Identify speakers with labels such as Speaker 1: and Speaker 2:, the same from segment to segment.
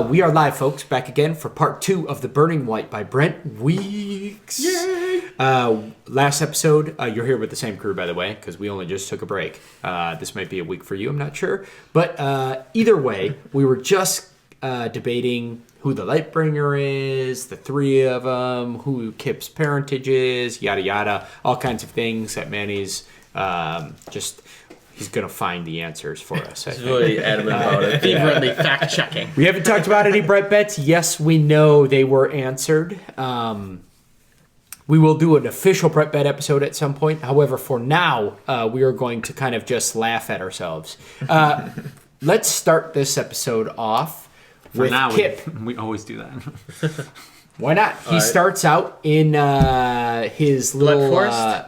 Speaker 1: We are live, folks, back again for part 2 of The Burning White by Brent Weeks.
Speaker 2: Yay!
Speaker 1: Last episode, you're here with the same crew, by the way, because we only just took a break. This might be a week for you, I'm not sure. But either way, we were just debating who the Lightbringer is, the three of them, who Kip's parentage is, yada yada, all kinds of things that Manny's he's going to find the answers for us.
Speaker 3: He's really adamant about it.
Speaker 2: Feverishly fact-checking.
Speaker 1: We haven't talked about any Brett bets. Yes, we know they were answered. We will do an official Brett bet episode at some point. However, for now, we are going to kind of just laugh at ourselves. Let's start this episode off with Kip.
Speaker 4: We always do that.
Speaker 1: Why not? He starts out in his little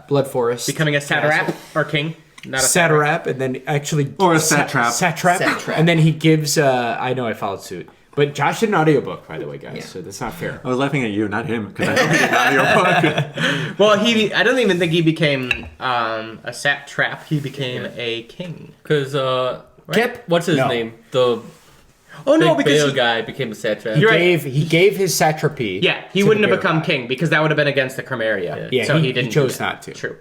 Speaker 1: blood forest.
Speaker 2: Becoming a satrap or king. Not a
Speaker 1: satrap, and then actually...
Speaker 4: Or a satrap.
Speaker 1: Satrap. And then he gives... I know I followed suit. But Josh did an audiobook, by the way, guys, so that's not fair.
Speaker 4: I was laughing at you, not him, because I don't read an audiobook.
Speaker 2: Well, I don't even think he became a satrap. He became a king.
Speaker 3: Because,
Speaker 1: Kip?
Speaker 3: What's his name? The big Bale guy became a satrap.
Speaker 1: He gave his satrapy.
Speaker 2: Yeah, he wouldn't have become king, because that would have been against the Chromeria.
Speaker 1: Yeah,
Speaker 2: so he
Speaker 1: chose not to.
Speaker 2: True.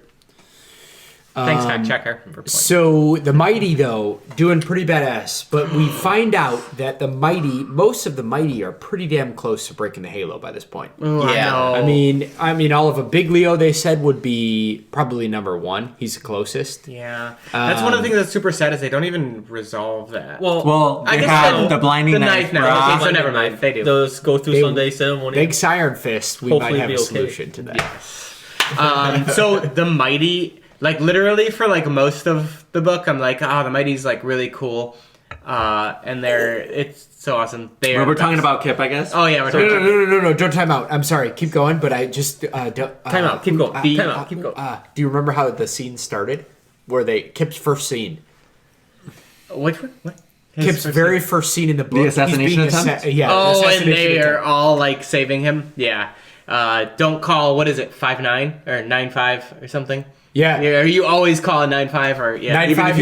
Speaker 2: Thanks, fact checker. For pointing.
Speaker 1: So the Mighty, though, doing pretty badass. But we find out that most of the Mighty are pretty damn close to breaking the Halo by this point.
Speaker 2: Ooh,
Speaker 1: yeah, I mean, all of a Big Leo they said would be probably number 1. He's the closest.
Speaker 2: Yeah, that's one of the things that's super sad is they don't even resolve that.
Speaker 4: Well,
Speaker 2: I
Speaker 4: they
Speaker 2: guess
Speaker 4: have the blinding knife.
Speaker 2: now. Okay, so never mind. They do.
Speaker 3: Those go through Sunday ceremony.
Speaker 1: Big Ironfist. We
Speaker 3: Hopefully
Speaker 1: might have a solution
Speaker 3: okay.
Speaker 1: to that.
Speaker 2: So the Mighty. Like, literally, for, like, most of the book, I'm like, the Mighty's, like, really cool. And it's so awesome.
Speaker 4: We're talking about Kip, I guess?
Speaker 2: Oh, yeah, we're talking about
Speaker 1: No, don't time out. I'm sorry. Keep going, but I just...
Speaker 3: time out. Keep going. Keep going.
Speaker 1: Do you remember how the scene started? Kip's first scene.
Speaker 2: Which one? What?
Speaker 1: Kip's very first scene in the book.
Speaker 4: The assassination attempt?
Speaker 2: And they are all, like, saving him? Yeah. Don't call, what is it, 5'9" or 9'5" or something?
Speaker 1: Yeah.
Speaker 2: You always call a 9'5" or
Speaker 1: 9'5",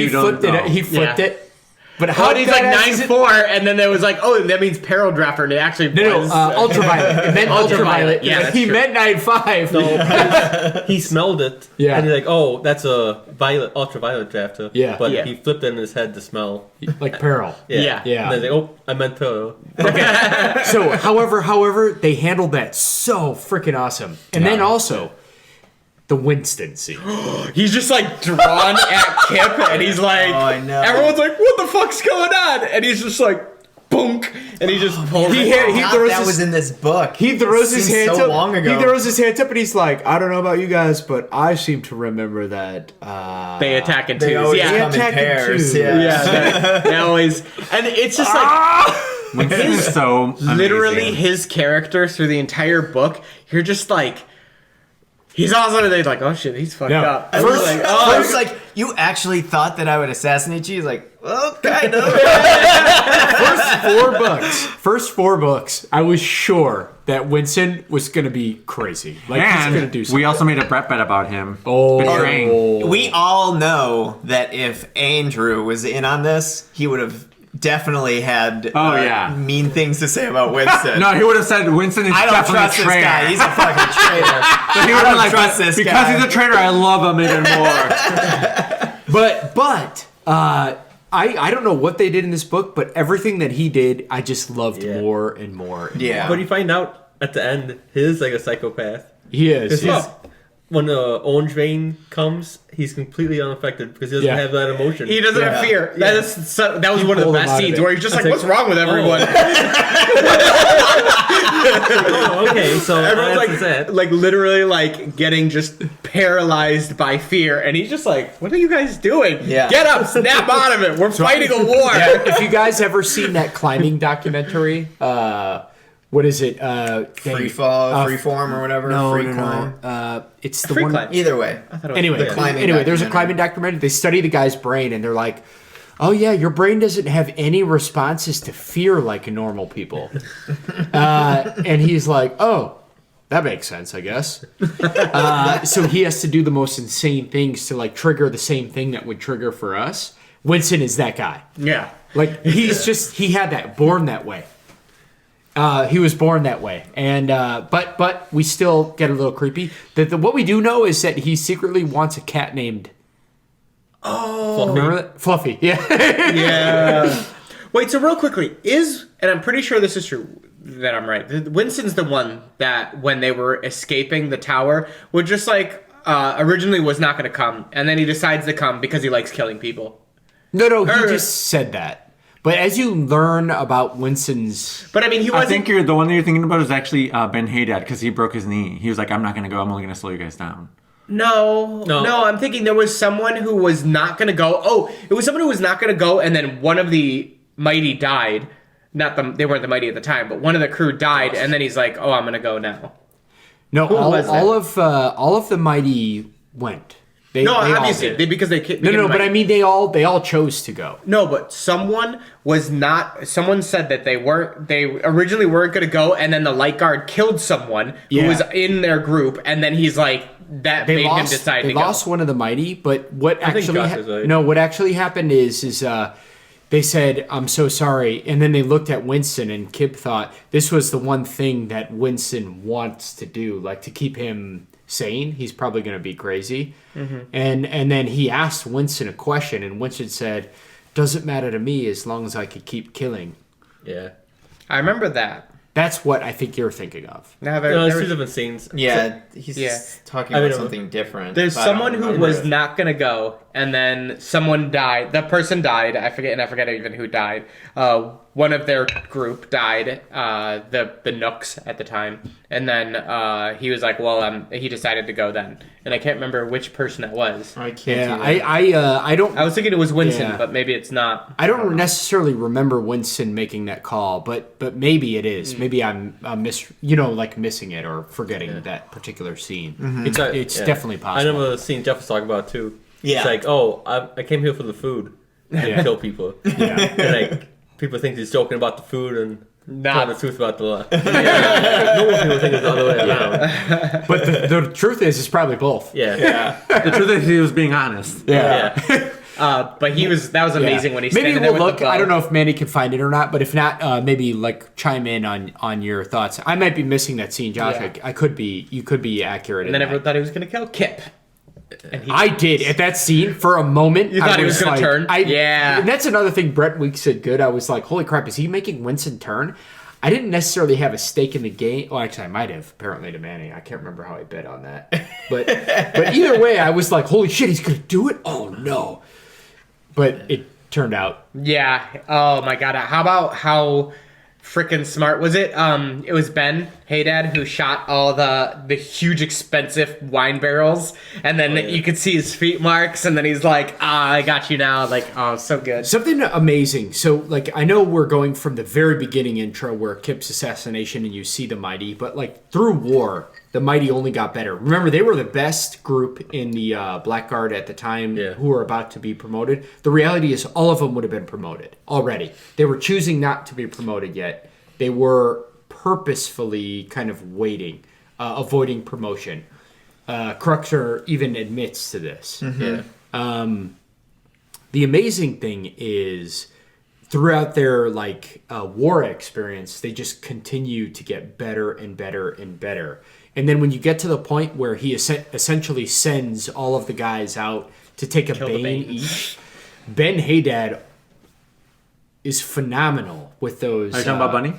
Speaker 1: he flipped it. But how
Speaker 2: he's like 9'4", and then there was like, that means peril dropper, and it actually was
Speaker 1: ultraviolet. It meant ultraviolet.
Speaker 2: Yeah,
Speaker 1: he meant 9'5".
Speaker 3: No, he smelled it.
Speaker 1: Yeah.
Speaker 3: And he's like, that's a ultraviolet drafter.
Speaker 1: Yeah.
Speaker 3: But he flipped it in his head to smell.
Speaker 1: Like peril.
Speaker 2: Yeah.
Speaker 3: And then he's like, I meant peril.
Speaker 1: Okay. So, however, they handled that so freaking awesome. And then also... the Winston scene.
Speaker 2: He's just like drawn at Kip, and he's like,
Speaker 5: I know.
Speaker 2: Everyone's like, what the fuck's going on? And he's just like, boonk, and he just pulls
Speaker 5: That was in this book.
Speaker 1: He throws his hands
Speaker 5: so
Speaker 1: up.
Speaker 5: long ago.
Speaker 1: He throws his hands up, and he's like, I don't know about you guys, but I seem to remember that
Speaker 2: they attack in twos.
Speaker 5: They always come in pairs. Yeah.
Speaker 2: They always, and it's just like
Speaker 4: Winston is so amazing.
Speaker 2: Literally his character through the entire book. You're just like. He's awesome, and they're like, oh shit, he's fucked up.
Speaker 5: First, like, you actually thought that I would assassinate you? He's like, well, kind of.
Speaker 1: First four books, I was sure that Winston was going to be crazy. Like, he's going to do something.
Speaker 4: We also made a Brett bet about him.
Speaker 1: Betraying.
Speaker 5: We all know that if Andrew was in on this, he would have definitely had mean things to say about Winston.
Speaker 4: No, he would have said Winston is definitely a traitor.
Speaker 5: This guy. He's a fucking traitor.
Speaker 4: But he would have like, trust this because
Speaker 5: guy.
Speaker 4: He's a traitor, I love him even more.
Speaker 1: But I don't know what they did in this book, but everything that he did, I just loved more and more. And more.
Speaker 3: But you find out at the end, he's like a psychopath.
Speaker 1: He is.
Speaker 3: When the orange vein comes, he's completely unaffected because he doesn't have that emotion.
Speaker 2: He doesn't have fear. That was one of the best scenes where he's just like, what's wrong with everyone?
Speaker 3: Okay, so
Speaker 2: everyone's like literally like getting just paralyzed by fear, and he's just like, what are you guys doing?
Speaker 5: Yeah.
Speaker 2: Get up, snap out of it. We're fighting a war.
Speaker 1: Yeah, if you guys ever seen that climbing documentary, what is it?
Speaker 5: Freeform or whatever.
Speaker 1: No. It's the one.
Speaker 2: Climb.
Speaker 5: Either way.
Speaker 1: Anyway, there's a climbing documentary. They study the guy's brain, and they're like, oh yeah, your brain doesn't have any responses to fear like normal people. And he's like, oh, that makes sense, I guess. So he has to do the most insane things to like trigger the same thing that would trigger for us. Winston is that guy.
Speaker 2: Yeah.
Speaker 1: Like he had that born that way. He was born that way, and but we still get a little creepy. What we do know is that he secretly wants a cat named Fluffy. Yeah.
Speaker 2: Yeah. Wait, so real quickly, and I'm pretty sure this is true, that I'm right. Winston's the one that, when they were escaping the tower, would just originally was not going to come, and then he decides to come because he likes killing people.
Speaker 1: No, he just said that. But as you learn about Winston's...
Speaker 2: But I mean, he wasn't...
Speaker 4: I think the one that you're thinking about is actually Ben Haydad, because he broke his knee. He was like, I'm not going to go, I'm only going to slow you guys down.
Speaker 2: No, I'm thinking there was someone who was not going to go. Oh, it was someone who was not going to go, and then one of the mighty died. They weren't the mighty at the time, but one of the crew died, and then he's like, "Oh, I'm going to go now."
Speaker 1: No, all of the mighty went.
Speaker 2: Obviously, because they
Speaker 1: but I mean, they all chose to go.
Speaker 2: No, but someone was not. Someone said that they originally weren't going to go, and then the light guard killed someone who was in their group, and then he's like, that made him decide to go.
Speaker 1: They lost one of the mighty, but what actually happened is they said, "I'm so sorry," and then they looked at Winston, and Kib thought this was the one thing that Winston wants to do, like to keep him sane. He's probably going to be crazy. Mm-hmm. And then he asked Winston a question, and Winston said, "Doesn't matter to me as long as I could keep killing."
Speaker 3: Yeah.
Speaker 2: I remember that.
Speaker 1: That's what I think you're thinking of.
Speaker 3: No, there's two different scenes.
Speaker 5: Yeah, he's talking about something different.
Speaker 2: There's someone who was not going to go, and then someone died. The person died. I forget even who died. One of their group died, the Nooks at the time. And then he was like, well, he decided to go then. And I can't remember which person it was.
Speaker 5: I can't.
Speaker 1: I don't.
Speaker 2: I was thinking it was Winston, but maybe it's not.
Speaker 1: I don't necessarily remember Winston making that call, but maybe it is. Maybe I'm missing it or forgetting that particular scene. Mm-hmm. It's definitely possible.
Speaker 3: I know the scene Jeff was talking about too.
Speaker 5: Yeah.
Speaker 3: It's like, oh, I came here for the food and kill people. Yeah. And people think he's joking about the food and telling the truth about the lie. Normal people think it's the other way around.
Speaker 1: But the truth is, it's probably both.
Speaker 3: Yeah.
Speaker 4: The truth is, he was being honest.
Speaker 2: But that was amazing when he
Speaker 1: maybe
Speaker 2: standing there with
Speaker 1: look.
Speaker 2: the bow.
Speaker 1: I don't know if Manny can find it or not, but if not, maybe chime in on your thoughts. I might be missing that scene, Josh. Yeah. I could be. You could be accurate.
Speaker 2: And then everyone thought he was going to kill Kip.
Speaker 1: I did at that scene for a moment.
Speaker 2: You thought he was going to turn?
Speaker 1: And that's another thing Brent Weeks said good. I was like, holy crap, is he making Winston turn? I didn't necessarily have a stake in the game. Well, actually, I might have, apparently, to Manny. I can't remember how I bet on that. But either way, I was like, holy shit, he's going to do it? Oh, no. But it turned out.
Speaker 2: Yeah. Oh, my God. How freaking smart was it? It was Ben Haydad who shot all the huge expensive wine barrels, and then you could see his feet marks, and then he's like, I got you now. Like, oh, so good.
Speaker 1: Something amazing. So, I know we're going from the very beginning intro where Kip's assassination and you see the mighty, but through war, the mighty only got better. Remember, they were the best group in the Blackguard at the time who were about to be promoted. The reality is all of them would have been promoted already. They were choosing not to be promoted yet. They were purposefully kind of waiting, avoiding promotion. Cruxer even admits to this. Mm-hmm. The amazing thing is, throughout their war experience, they just continue to get better and better and better. And then when you get to the point where he essentially sends all of the guys out to take a Bane each, Ben Haydad is phenomenal with those.
Speaker 4: Are you talking about Bunny?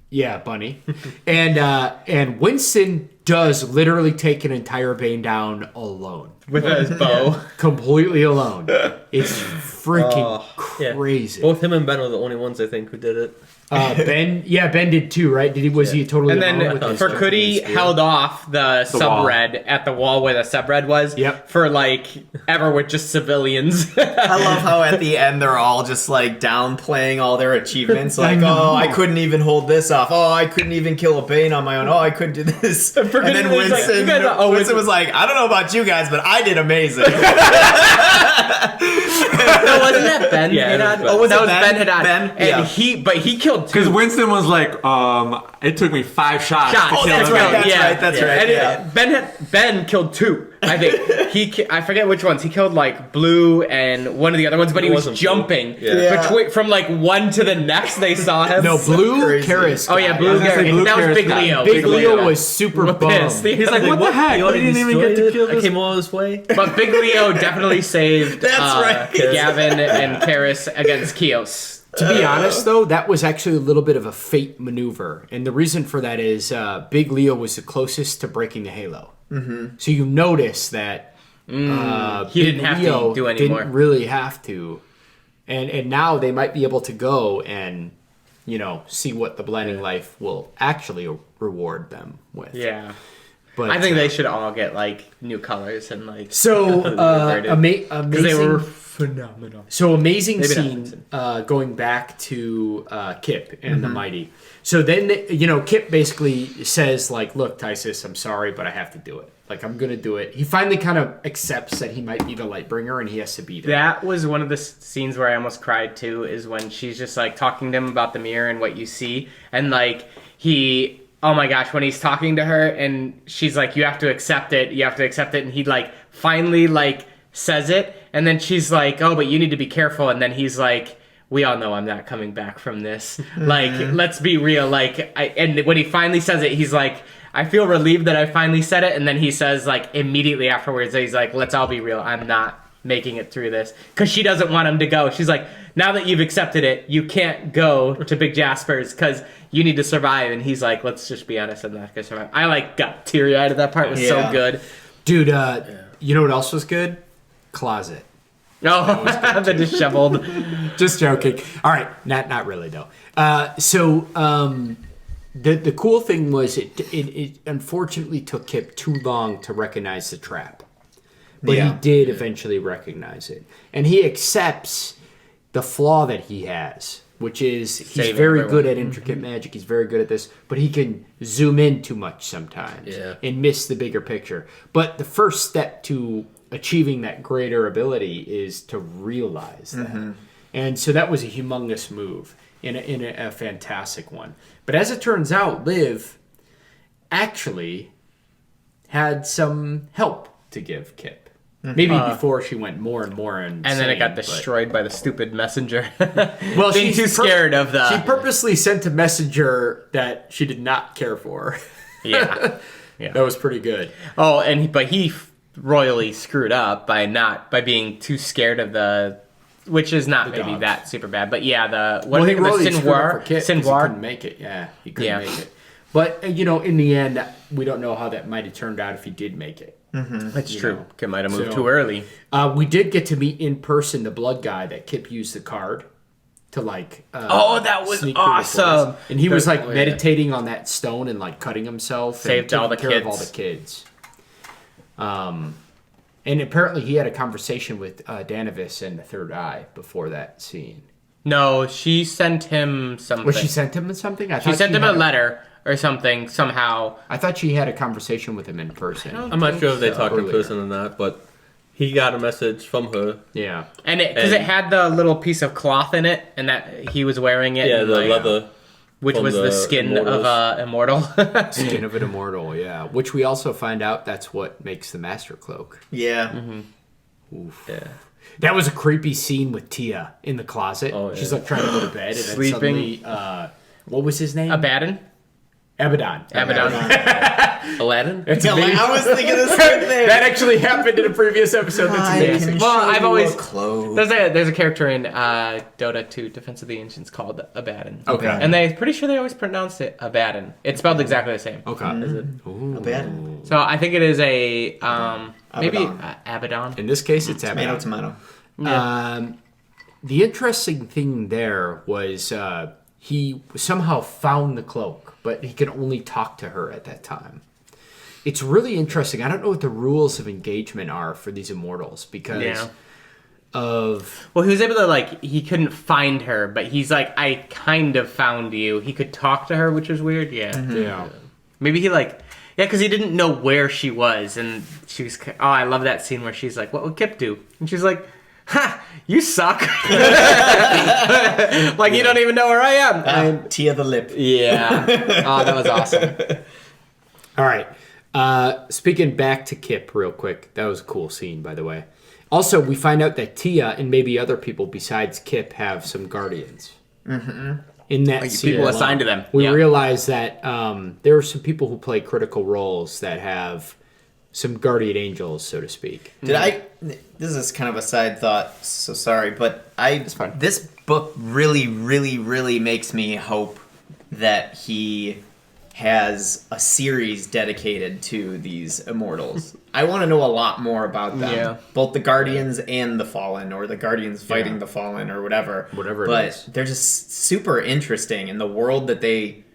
Speaker 1: Yeah, Bunny. And Winston does literally take an entire Bane down alone.
Speaker 2: With his bow.
Speaker 1: Completely alone. It's freaking crazy.
Speaker 3: Both him and Ben were the only ones, I think, who did it.
Speaker 1: Ben did too, right? Was he totally
Speaker 2: alone?
Speaker 1: And
Speaker 2: then Furcudi held off the subred at the wall where the subred was for ever with just civilians.
Speaker 5: I love how at the end they're all just downplaying all their achievements. I couldn't even hold this off. Oh, I couldn't even kill a Bane on my own. Oh, I couldn't do this. And then Winston was like, I don't know about you guys, but I did amazing.
Speaker 2: No, wasn't that Ben Haydad?
Speaker 5: Oh, that was
Speaker 2: Ben Haydad.
Speaker 5: Ben?
Speaker 2: And he killed two.
Speaker 4: Because Winston was like, It took me 5 shots. To kill
Speaker 5: That's
Speaker 4: him.
Speaker 5: right. That's right.
Speaker 2: And Ben killed 2. I think I forget which ones. He killed like Blue and one of the other ones, but he was jumping from like one to the next. They saw him.
Speaker 1: No, Blue Karis.
Speaker 2: Oh yeah, Blue Karis. That was Big Leo.
Speaker 1: Big Leo was super bummed.
Speaker 2: He's
Speaker 4: like, what the heck?
Speaker 3: You
Speaker 4: We didn't even get to kill
Speaker 3: I
Speaker 4: this.
Speaker 3: came all this way.
Speaker 2: But Big Leo definitely saved
Speaker 5: That's right.
Speaker 2: Gavin and Karis against Kios.
Speaker 1: To be honest, though, that was actually a little bit of a fate maneuver. And the reason for that is Big Leo was the closest to breaking the halo. Mm-hmm. So you notice that
Speaker 2: He didn't have to do anymore.
Speaker 1: Didn't really have to. And now they might be able to go and, see what the blinding life will actually reward them with.
Speaker 2: Yeah.
Speaker 1: But
Speaker 2: I think they should all get like new colors and like.
Speaker 1: So amazing.
Speaker 2: They were phenomenal.
Speaker 1: So amazing
Speaker 2: Maybe
Speaker 1: scene going back to Kip and the Mighty. So then, Kip basically says, like, look, Tysus, I'm sorry, but I have to do it. Like, I'm going to do it. He finally kind of accepts that he might be the Lightbringer and he has to be there.
Speaker 2: That was one of the scenes where I almost cried, too, is when she's just, like, talking to him about the mirror and what you see. And, like, oh my gosh, when he's talking to her and she's like, you have to accept it. You have to accept it. And he, like, finally, like, says it. And then she's like, oh, but you need to be careful. And then he's like, we all know I'm not coming back from this. Like, let's be real. Like, and when he finally says it, he's like, I feel relieved that I finally said it. And then he says, like, immediately afterwards, he's like, let's all be real. I'm not making it through this. Because she doesn't want him to go. She's like, now that you've accepted it, you can't go to Big Jasper's because you need to survive. And he's like, let's just be honest, I'm not going to survive. I, like, got teary-eyed at that part. It was so good.
Speaker 1: Dude, you know what else was good? Closet.
Speaker 2: No, the disheveled.
Speaker 1: Just joking. All right, not really though. The cool thing was it unfortunately took Kip too long to recognize the trap, but he did eventually recognize it, and he accepts the flaw that he has, which is he's very good at intricate magic. He's very good at this, but he can zoom in too much sometimes and miss the bigger picture. But the first step to achieving that greater ability is to realize that. And so that was a humongous move in a fantastic one. But as it turns out, Liv actually had some help to give Kip. Maybe before she went more and more insane.
Speaker 2: And then it got destroyed by the stupid messenger.
Speaker 1: Well,
Speaker 2: being too scared of the...
Speaker 1: She purposely sent a messenger that she did not care for.
Speaker 2: Yeah.
Speaker 1: That was pretty good.
Speaker 2: Oh, but he royally screwed up by being too scared of the, which is not maybe
Speaker 1: dogs.
Speaker 2: That super bad, but yeah, the
Speaker 1: He
Speaker 2: the
Speaker 1: really screwed up for Kip 'cause he
Speaker 2: Sinwar.
Speaker 1: couldn't make it. Yeah, he couldn't make it. But in the end, we don't know how that might have turned out if he did make it.
Speaker 2: That's true. Kip might have moved
Speaker 1: So-
Speaker 2: too early.
Speaker 1: We did get to meet in person the blood guy that Kip used the card to like.
Speaker 2: That was
Speaker 1: sneak through the
Speaker 2: awesome.
Speaker 1: forest. And he was like
Speaker 2: Oh, yeah.
Speaker 1: meditating on that stone and like cutting himself.
Speaker 2: Saved
Speaker 1: and
Speaker 2: all the
Speaker 1: taking care of all
Speaker 2: kids.
Speaker 1: the kids. And apparently he had a conversation with Danavis and the Third Eye before that scene.
Speaker 2: No, she sent him something.
Speaker 1: Was she sent him something? I
Speaker 2: She
Speaker 1: thought
Speaker 2: sent him a
Speaker 1: had
Speaker 2: letter or something somehow.
Speaker 1: I thought she had a conversation with him in person.
Speaker 3: I'm not sure if they talked in
Speaker 1: Earlier.
Speaker 3: person or not, but he got a message from her.
Speaker 1: Yeah.
Speaker 2: And because it had the little piece of cloth in it, and that he was wearing it.
Speaker 3: Yeah,
Speaker 2: and
Speaker 3: the
Speaker 2: like,
Speaker 3: leather.
Speaker 2: which
Speaker 3: from
Speaker 2: was the skin
Speaker 3: Immortals.
Speaker 2: of Immortal.
Speaker 1: Skin of an Immortal, yeah. Which we also find out that's what makes the Master Cloak.
Speaker 5: Yeah.
Speaker 1: Oof.
Speaker 3: Yeah.
Speaker 1: That was a creepy scene with Tia in the closet.
Speaker 3: Oh, yeah.
Speaker 1: She's like trying to go to bed and
Speaker 2: Sleeping.
Speaker 1: then suddenly, what was his name?
Speaker 2: Abaddon.
Speaker 1: Abaddon.
Speaker 3: Aladdin?
Speaker 1: It's
Speaker 5: Yeah, like,
Speaker 1: amazing.
Speaker 5: I was thinking the same thing.
Speaker 1: That actually happened in a previous episode. That's amazing.
Speaker 2: Well, I've always-
Speaker 5: clothes.
Speaker 2: There's a character in Dota 2 Defense of the Ancients called Abaddon.
Speaker 1: Okay.
Speaker 2: And they pretty sure they always pronounced it Abaddon. It's spelled exactly the same.
Speaker 1: Okay. Ooh.
Speaker 5: Abaddon.
Speaker 2: So I think it is a maybe
Speaker 5: Abaddon.
Speaker 2: Abaddon.
Speaker 1: In this case, it's
Speaker 5: Tomato,
Speaker 1: Abaddon.
Speaker 5: tomato.
Speaker 1: The interesting thing there was he somehow found the cloak, but he could only talk to her at that time. It's really interesting. I don't know what the rules of engagement are for these immortals because of...
Speaker 2: Well, he was able to, he couldn't find her, but he's like, I kind of found you. He could talk to her, which was weird. Yeah.
Speaker 1: Yeah.
Speaker 2: Maybe he, because he didn't know where she was. And she was, I love that scene where she's like, what would Kip do? And she's like, ha, you suck. Like, you don't even know where I am.
Speaker 5: Tia the lip.
Speaker 2: Yeah. Oh, that was awesome.
Speaker 1: All right. Speaking back to Kip real quick. That was a cool scene, by the way. Also, we find out that Tia and maybe other people besides Kip have some guardians. Mm-hmm. In that scene,
Speaker 2: people assigned to them.
Speaker 1: we realize that there are some people who play critical roles that have some guardian angels, so to speak.
Speaker 5: This is kind of a side thought, so sorry, but this book really, really, really makes me hope that he has a series dedicated to these immortals. I want to know a lot more about them.
Speaker 2: Yeah.
Speaker 5: Both the Guardians and the Fallen, or the Guardians fighting the Fallen, or whatever.
Speaker 1: Whatever it is.
Speaker 5: But they're just super interesting in the world that they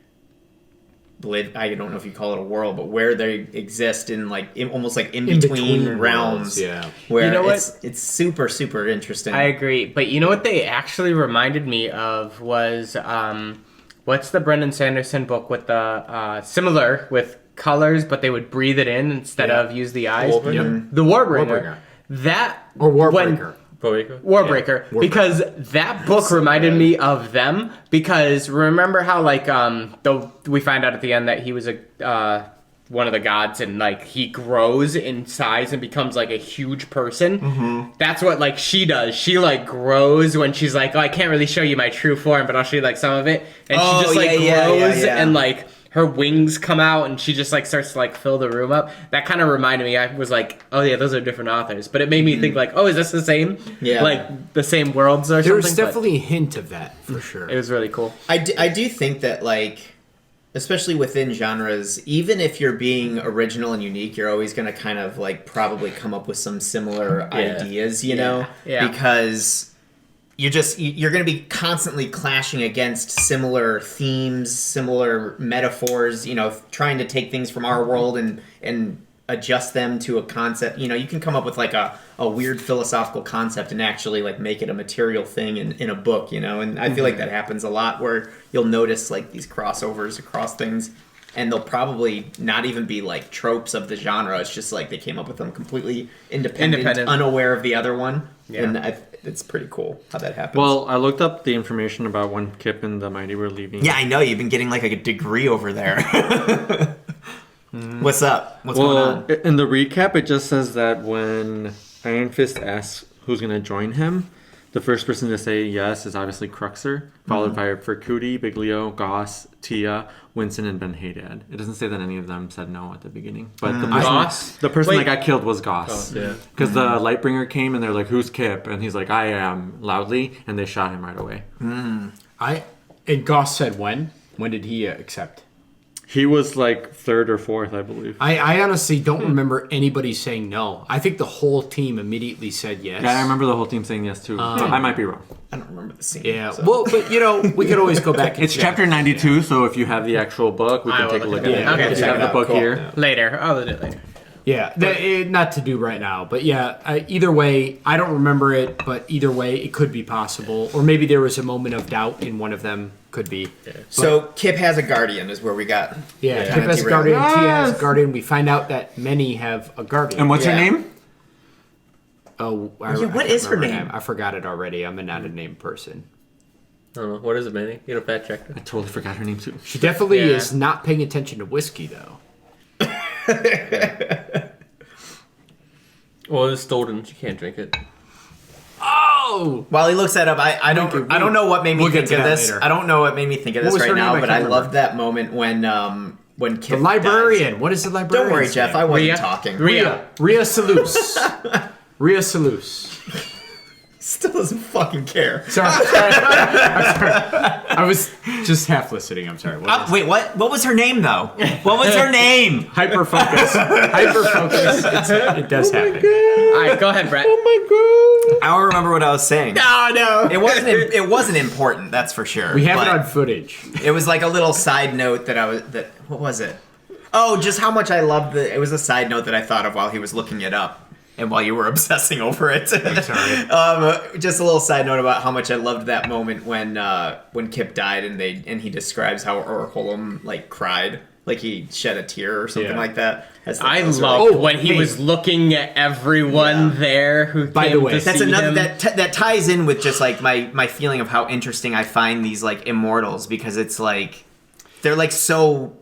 Speaker 5: live. I don't know if you call it a world, but where they exist in almost like in between realms.
Speaker 1: worlds, yeah.
Speaker 5: Where
Speaker 2: You know
Speaker 5: it's super, super interesting.
Speaker 2: I agree. But you know what they actually reminded me of was, what's the Brandon Sanderson book with the, similar with colors, but they would breathe it in instead of use the eyes?
Speaker 3: Warbringer?
Speaker 2: The Warbringer.
Speaker 1: Warbringer.
Speaker 2: That,
Speaker 1: Or Warbreaker.
Speaker 2: Warbreaker,
Speaker 1: Yeah.
Speaker 2: because that book reminded me of them. Because remember how we find out at the end that he was one of the gods, and he grows in size and becomes like a huge person. Mm-hmm. That's what she does. She grows when she's like, oh, I can't really show you my true form, but I'll show you some of it. And she just grows and her wings come out, and she just starts to fill the room up. That kind of reminded me. I was like, oh yeah, those are different authors. But it made me think oh, is this the same?
Speaker 5: Yeah.
Speaker 2: The same worlds or something?
Speaker 1: There's definitely a hint of that, for sure.
Speaker 2: It was really cool.
Speaker 5: I do think that especially within genres, even if you're being original and unique, you're always going to kind of probably come up with some similar ideas, you know?
Speaker 2: Yeah.
Speaker 5: Because you're going to be constantly clashing against similar themes, similar metaphors, trying to take things from our world and adjust them to a concept. You can come up with a weird philosophical concept and actually make it a material thing in a book, and I feel like that happens a lot where you'll notice these crossovers across things, and they'll probably not even be tropes of the genre. It's just they came up with them completely independent. Unaware of the other one. Yeah. And it's pretty cool how that happens.
Speaker 4: Well, I looked up the information about when Kip and the Mighty were leaving.
Speaker 5: Yeah, I know. You've been getting a degree over there. What's up? What's going on?
Speaker 4: In the recap, it just says that when Ironfist asks who's going to join him, the first person to say yes is obviously Cruxer, followed by Fercuti, Big Leo, Goss, Tia, Winston, and Ben Haydad. It doesn't say that any of them said no at the beginning. But the person that got killed was Goss. Because the Lightbringer came and they're like, who's Kip? And he's like, I am, loudly. And they shot him right away.
Speaker 1: And Goss said when? When did he accept?
Speaker 4: He was third or fourth, I believe.
Speaker 1: I honestly don't remember anybody saying no. I think the whole team immediately said yes.
Speaker 4: Yeah, I remember the whole team saying yes too. I might be wrong.
Speaker 5: I don't remember the scene.
Speaker 1: Yeah, well, but we could always go back and
Speaker 4: It's chapter 92, so if you have the actual book, we can take a look at it.
Speaker 2: Okay,
Speaker 4: If you have the book here.
Speaker 2: Later. I'll do it later.
Speaker 1: Yeah, not to do right now, but either way, I don't remember it, but either way, it could be possible. Or maybe there was a moment of doubt in one of them. Could be.
Speaker 5: Yeah. So Kip has a guardian is where we got.
Speaker 1: Yeah, Kip has a guardian, Tia has a guardian. We find out that many have a guardian.
Speaker 4: And what's her name?
Speaker 1: Oh,
Speaker 5: what is her name?
Speaker 1: I forgot it already. I'm not a name person.
Speaker 3: I don't know. What is it, Manny? You know, fact check her.
Speaker 4: I totally forgot her name too.
Speaker 1: She definitely is not paying attention to whiskey, though.
Speaker 3: Well, it's stolen. She can't drink it.
Speaker 1: Oh!
Speaker 5: While he looks that up, I don't know what made me think of this.
Speaker 1: Later.
Speaker 5: I don't know what made me think of this right now, but I loved that moment when Kip
Speaker 1: the librarian.
Speaker 5: dies.
Speaker 1: What is the librarian?
Speaker 5: Don't worry, Jeff. I wasn't talking.
Speaker 1: Rea Suliz. Rea Suliz.
Speaker 5: Still doesn't fucking care.
Speaker 1: Sorry. I'm sorry. I was just half listening. I'm sorry.
Speaker 5: Wait, what? What was her name, though? What was her name?
Speaker 1: Hyperfocus. It does happen.
Speaker 2: All right, go ahead, Brett.
Speaker 4: Oh my god!
Speaker 5: I don't remember what I was saying.
Speaker 2: No.
Speaker 5: It wasn't important. That's for sure.
Speaker 1: We have it on footage.
Speaker 5: It was a little side note what was it? Oh, just how much I loved it was a side note that I thought of while he was looking it up. And while you were obsessing over it,
Speaker 1: I'm sorry.
Speaker 5: Just a little side note about how much I loved that moment when Kip died, and he describes how Orholm cried, like he shed a tear or something
Speaker 1: Yeah.
Speaker 5: like that.
Speaker 2: I loved when he was looking at everyone there who
Speaker 1: By
Speaker 2: came
Speaker 1: the way,
Speaker 2: to
Speaker 5: That's
Speaker 2: see
Speaker 5: another
Speaker 2: him.
Speaker 5: that ties in with just like my feeling of how interesting I find these like immortals, because it's like they're like so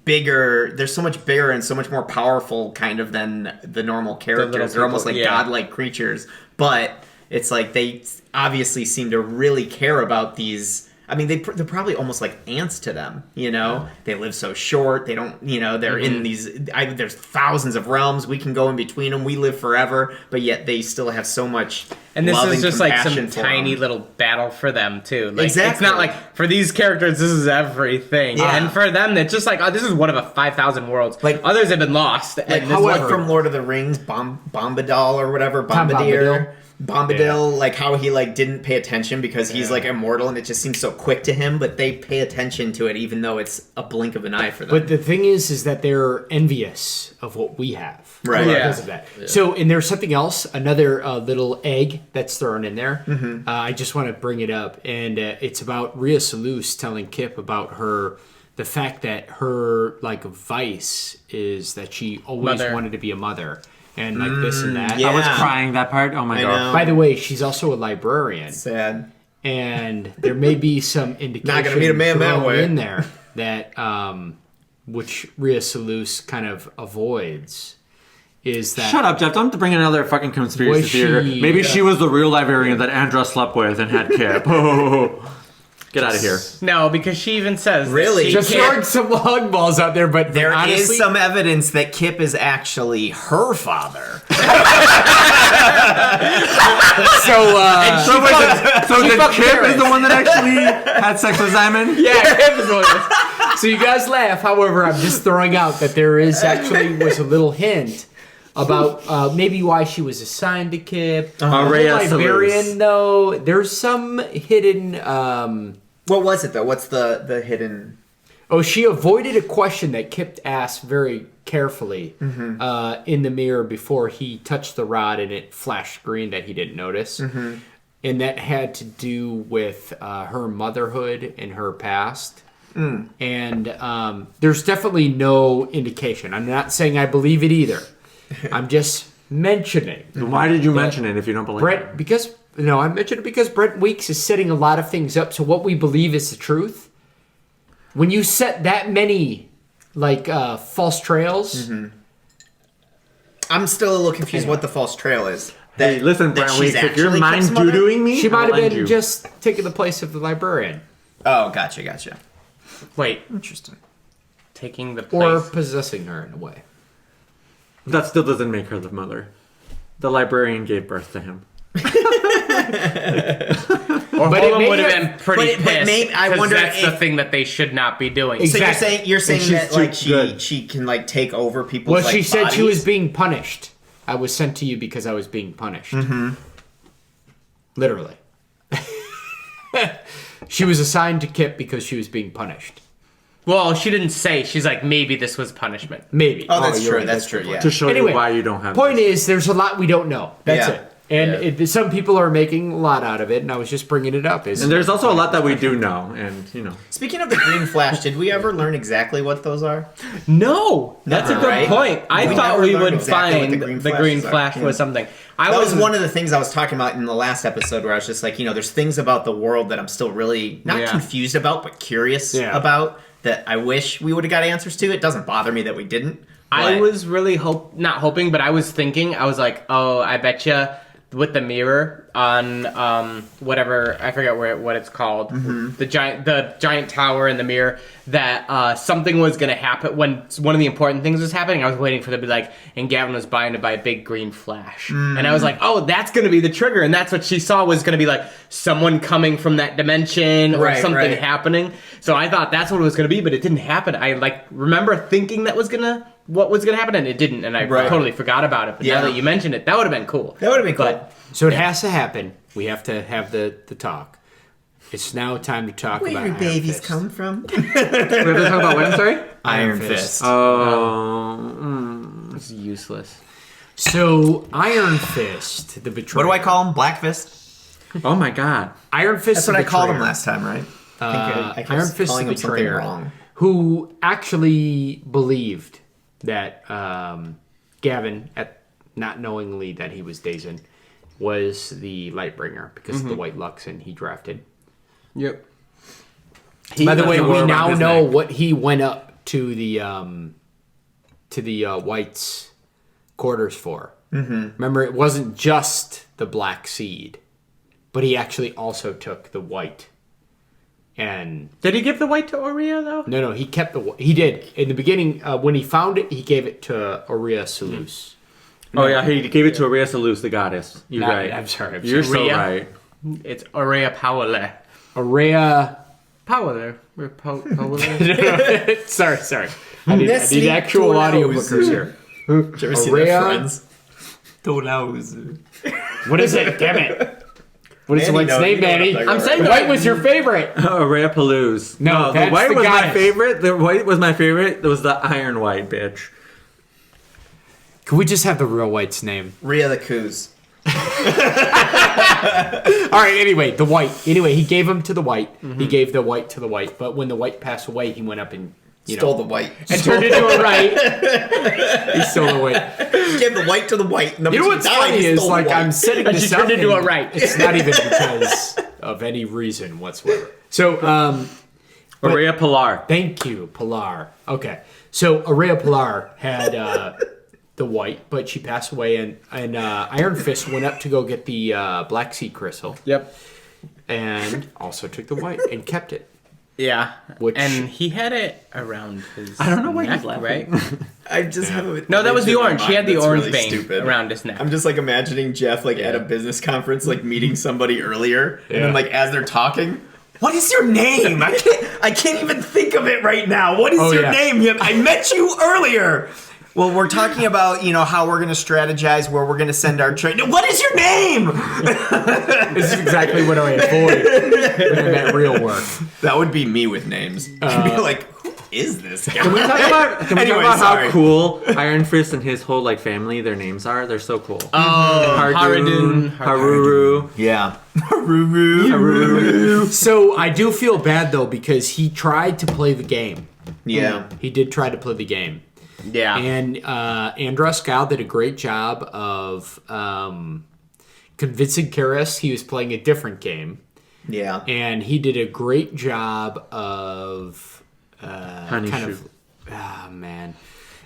Speaker 5: bigger. They're so much bigger and so much more powerful kind of than the normal characters. They're almost like godlike creatures, but it's like they obviously seem to really care about these. I mean, they're probably almost like ants to them, you know? Yeah. They live so short. They don't, you know, they're in these... there's thousands of realms. We can go in between them. We live forever. But yet they still have so much
Speaker 2: and this
Speaker 5: love
Speaker 2: is
Speaker 5: and
Speaker 2: just like some
Speaker 5: compassion for
Speaker 2: tiny
Speaker 5: them.
Speaker 2: little battle for them, too. Like,
Speaker 5: Exactly.
Speaker 2: It's not like, for these characters, this is everything.
Speaker 5: Yeah.
Speaker 2: And for them, it's just like, oh, this is one of a 5,000 worlds. Like, others have been lost.
Speaker 5: Like,
Speaker 2: and
Speaker 5: however, from Lord of the Rings, Bombadil or whatever, Bombadil, like how he like didn't pay attention because he's like immortal and it just seems so quick to him, but they pay attention to it even though it's a blink of an eye for them.
Speaker 1: But the thing is that they're envious of what we have,
Speaker 5: right?
Speaker 1: Because of that. Yeah. So, and there's something else, another little egg that's thrown in there. Mm-hmm. I just want to bring it up, and it's about Rea Suliz telling Kip about the fact that her like vice is that she always wanted to be a mother. And like this and that.
Speaker 4: Yeah. I was crying that part. Oh my god.
Speaker 1: By the way, she's also a librarian.
Speaker 5: Sad.
Speaker 1: And there may be some indication
Speaker 5: not gonna meet a man that way
Speaker 1: in there that which Rea Suliz kind of avoids is that...
Speaker 4: Shut up, Jeff. Don't bring another fucking conspiracy theory. Maybe she was the real librarian that Andross slept with and had Kip. Get out of here.
Speaker 2: No, because she even says...
Speaker 5: Really?
Speaker 1: Just throwing some log balls out there, but
Speaker 5: there
Speaker 1: honestly,
Speaker 5: is some evidence that Kip is actually her father.
Speaker 4: So the Kip is the one that actually had sex with Simon?
Speaker 2: Yeah, Kip is the one.
Speaker 1: So you guys laugh. However, I'm just throwing out that there is actually was a little hint about maybe why she was assigned to Kip.
Speaker 4: Rea
Speaker 1: Librarian, though, there's some hidden...
Speaker 5: what was it, though? What's the hidden...
Speaker 1: Oh, she avoided a question that Kip asked very carefully in the mirror before he touched the rod and it flashed green that he didn't notice. Mm-hmm. And that had to do with her motherhood and her past. Mm. And there's definitely no indication. I'm not saying I believe it either. I'm just mentioning.
Speaker 4: Why did you mention it if you don't believe it?
Speaker 1: I mentioned it because Brent Weeks is setting a lot of things up. So what we believe is the truth. When you set that many, false trails...
Speaker 5: Mm-hmm. I'm still a little confused what the false trail is.
Speaker 4: Hey, listen, Brent Weeks, if you're mind doo-dooing me,
Speaker 1: she might have been just taking the place of the librarian.
Speaker 5: Oh, gotcha.
Speaker 2: Wait.
Speaker 5: Interesting.
Speaker 2: Taking the place.
Speaker 1: Or possessing her in a way.
Speaker 4: That still doesn't make her the mother. The librarian gave birth to him.
Speaker 2: Or Holden would have been pretty pissed.
Speaker 5: I wonder
Speaker 2: that's the thing that they should not be doing.
Speaker 5: Exactly. So you're saying that she can take over people's
Speaker 1: Well, she said
Speaker 5: bodies?
Speaker 1: she was being punished. I was sent to you because I was being punished. Mm-hmm. Literally. She was assigned to Kip because she was being punished.
Speaker 2: Well, she didn't say. She's like, maybe this was punishment.
Speaker 1: Maybe.
Speaker 5: Oh, that's true. That's true. Yeah.
Speaker 4: To show you why you don't have.
Speaker 1: Point is, there's a lot we don't know. That's it. And
Speaker 2: Yeah.
Speaker 1: some people are making a lot out of it, and I was just bringing it up.
Speaker 4: And there's also a lot that we do know, and you know.
Speaker 5: Speaking of the green flash, did we ever learn exactly what those are?
Speaker 2: No, that's a good
Speaker 5: Right?
Speaker 2: point. I
Speaker 5: We
Speaker 2: thought
Speaker 5: never
Speaker 2: we
Speaker 5: learned
Speaker 2: would
Speaker 5: exactly what
Speaker 2: find
Speaker 5: the green flashes are.
Speaker 2: flash was something.
Speaker 5: That was one of the things I was talking about in the last episode, where I was just like, there's things about the world that I'm still really not confused about, but curious about, that I wish we would have got answers to. It doesn't bother me that we didn't.
Speaker 2: I was really not hoping, but I was thinking, I was like, oh, I bet you with the mirror on whatever, I forget what it's called, the giant tower in the mirror, that something was going to happen when one of the important things was happening. I was waiting for them to be like, and Gavin was blinded by a big green flash. And I was like, oh, that's going to be the trigger. And that's what she saw, was going to be like someone coming from that dimension or something happening. So I thought that's what it was going to be, but it didn't happen. I remember thinking what was going to happen, and it didn't, and I totally forgot about it. But now that you mentioned it, that would have been cool.
Speaker 5: That would have been cool.
Speaker 1: So it has to happen. We have to have the talk. It's now time to talk about
Speaker 5: Where do babies come from?
Speaker 4: We have to talk about what? I'm sorry.
Speaker 5: Iron Fist.
Speaker 2: It's useless.
Speaker 1: So Iron Fist, the betrayer.
Speaker 5: What do I call him? Black Fist?
Speaker 4: Oh my god.
Speaker 1: Iron Fist.
Speaker 5: That's what I called him last time, right? I think
Speaker 1: Iron
Speaker 5: was
Speaker 1: Fist
Speaker 5: calling
Speaker 1: the
Speaker 5: him something
Speaker 1: betrayer
Speaker 5: wrong.
Speaker 1: who actually believed that Gavin, not knowingly that he was Dazen, was the Lightbringer because of the White Luxon he drafted.
Speaker 2: Yep.
Speaker 1: By the way, we now know what he went up to the White's quarters for. Mm-hmm. Remember, it wasn't just the Black Seed, but he actually also took the White. And
Speaker 2: did he give the White to Rea though?
Speaker 1: No, he kept the. He did in the beginning when he found it. He gave it to Rea Suliz.
Speaker 4: Oh yeah, he gave it to Rea Suliz, the goddess. You're right.
Speaker 1: I'm sorry.
Speaker 4: You're so
Speaker 2: Rea?
Speaker 4: right.
Speaker 2: It's Rea Powerle.
Speaker 1: Area.
Speaker 2: Powerle.
Speaker 1: Sorry. I need actual audiobookers here.
Speaker 5: Did you ever see
Speaker 1: Rea?
Speaker 5: their friends? Tonaus.
Speaker 1: What is it? Damn it. What is the White's name, Manny?
Speaker 2: I'm saying
Speaker 1: the White was your favorite.
Speaker 4: Rea Palouse.
Speaker 1: No,
Speaker 4: the White was
Speaker 1: goddess.
Speaker 4: my favorite. The White was my favorite. It was the Iron White, bitch.
Speaker 1: Can we just have the real White's name?
Speaker 5: Rea the Coos.
Speaker 1: All right, anyway, the White. Anyway, he gave him to the White. Mm-hmm. He gave the White to the White. But when the White passed away, he went up and
Speaker 5: Stole the White.
Speaker 1: And turned into a right. He stole the White.
Speaker 5: He gave the White to the White.
Speaker 1: You know what's funny is, like, I'm setting this up.
Speaker 2: And she turned into a right.
Speaker 1: It's not even because of any reason whatsoever. So,
Speaker 4: Rea Pilar.
Speaker 1: Thank you, Pilar. Okay. So, Rea Pilar had the White, but she passed away, and Iron Fist went up to go get the Black Sea Crystal.
Speaker 2: Yep.
Speaker 1: And also took the White and kept it.
Speaker 2: Yeah,
Speaker 1: Which,
Speaker 2: and he had it around his
Speaker 4: I don't know why
Speaker 2: neck,
Speaker 4: he's laughing.
Speaker 2: right?
Speaker 5: I just have a
Speaker 2: No, that was the orange. He had the
Speaker 5: that's
Speaker 2: orange
Speaker 5: really
Speaker 2: vein
Speaker 5: stupid.
Speaker 2: around his neck.
Speaker 5: I'm just like imagining Jeff like at a business conference, like meeting somebody earlier, and then like as they're talking, what is your name? I can't even think of it right now. What is your name? I met you earlier. Well, we're talking about, how we're going to strategize where we're going to send our trade. What is your name?
Speaker 1: This is exactly what I avoid when I'm at real work.
Speaker 5: That would be me with names. I'd be like, who is this guy?
Speaker 4: Can we talk about,
Speaker 5: Sorry.
Speaker 4: how cool Iron Fist and his whole family, their names are? They're so cool.
Speaker 2: Oh,
Speaker 4: Haruru.
Speaker 5: Yeah. Haruru.
Speaker 1: So I do feel bad, though, because he tried to play the game.
Speaker 5: Yeah.
Speaker 1: He did try to play the game.
Speaker 2: Yeah.
Speaker 1: And Andross Guile did a great job of convincing Karis he was playing a different game.
Speaker 5: Yeah.
Speaker 1: And he did a great job of man.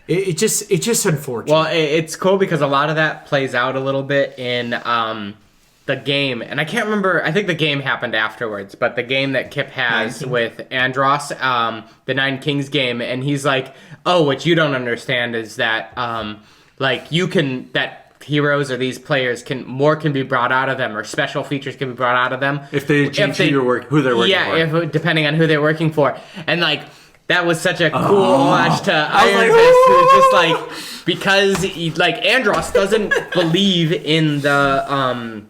Speaker 1: It's just unfortunate.
Speaker 2: Well, it's cool because a lot of that plays out a little bit in the game. And I can't remember, I think the game happened afterwards, but the game that Kip has with Andross, the Nine Kings game, and he's like, oh, what you don't understand is that, that heroes or these players can be brought out of them, or special features can be brought out of them.
Speaker 4: If they change who they're working for.
Speaker 2: Yeah, depending on who they're working for. And, that was such a cool homage to Iron Fist, who's just because Andross doesn't believe in the,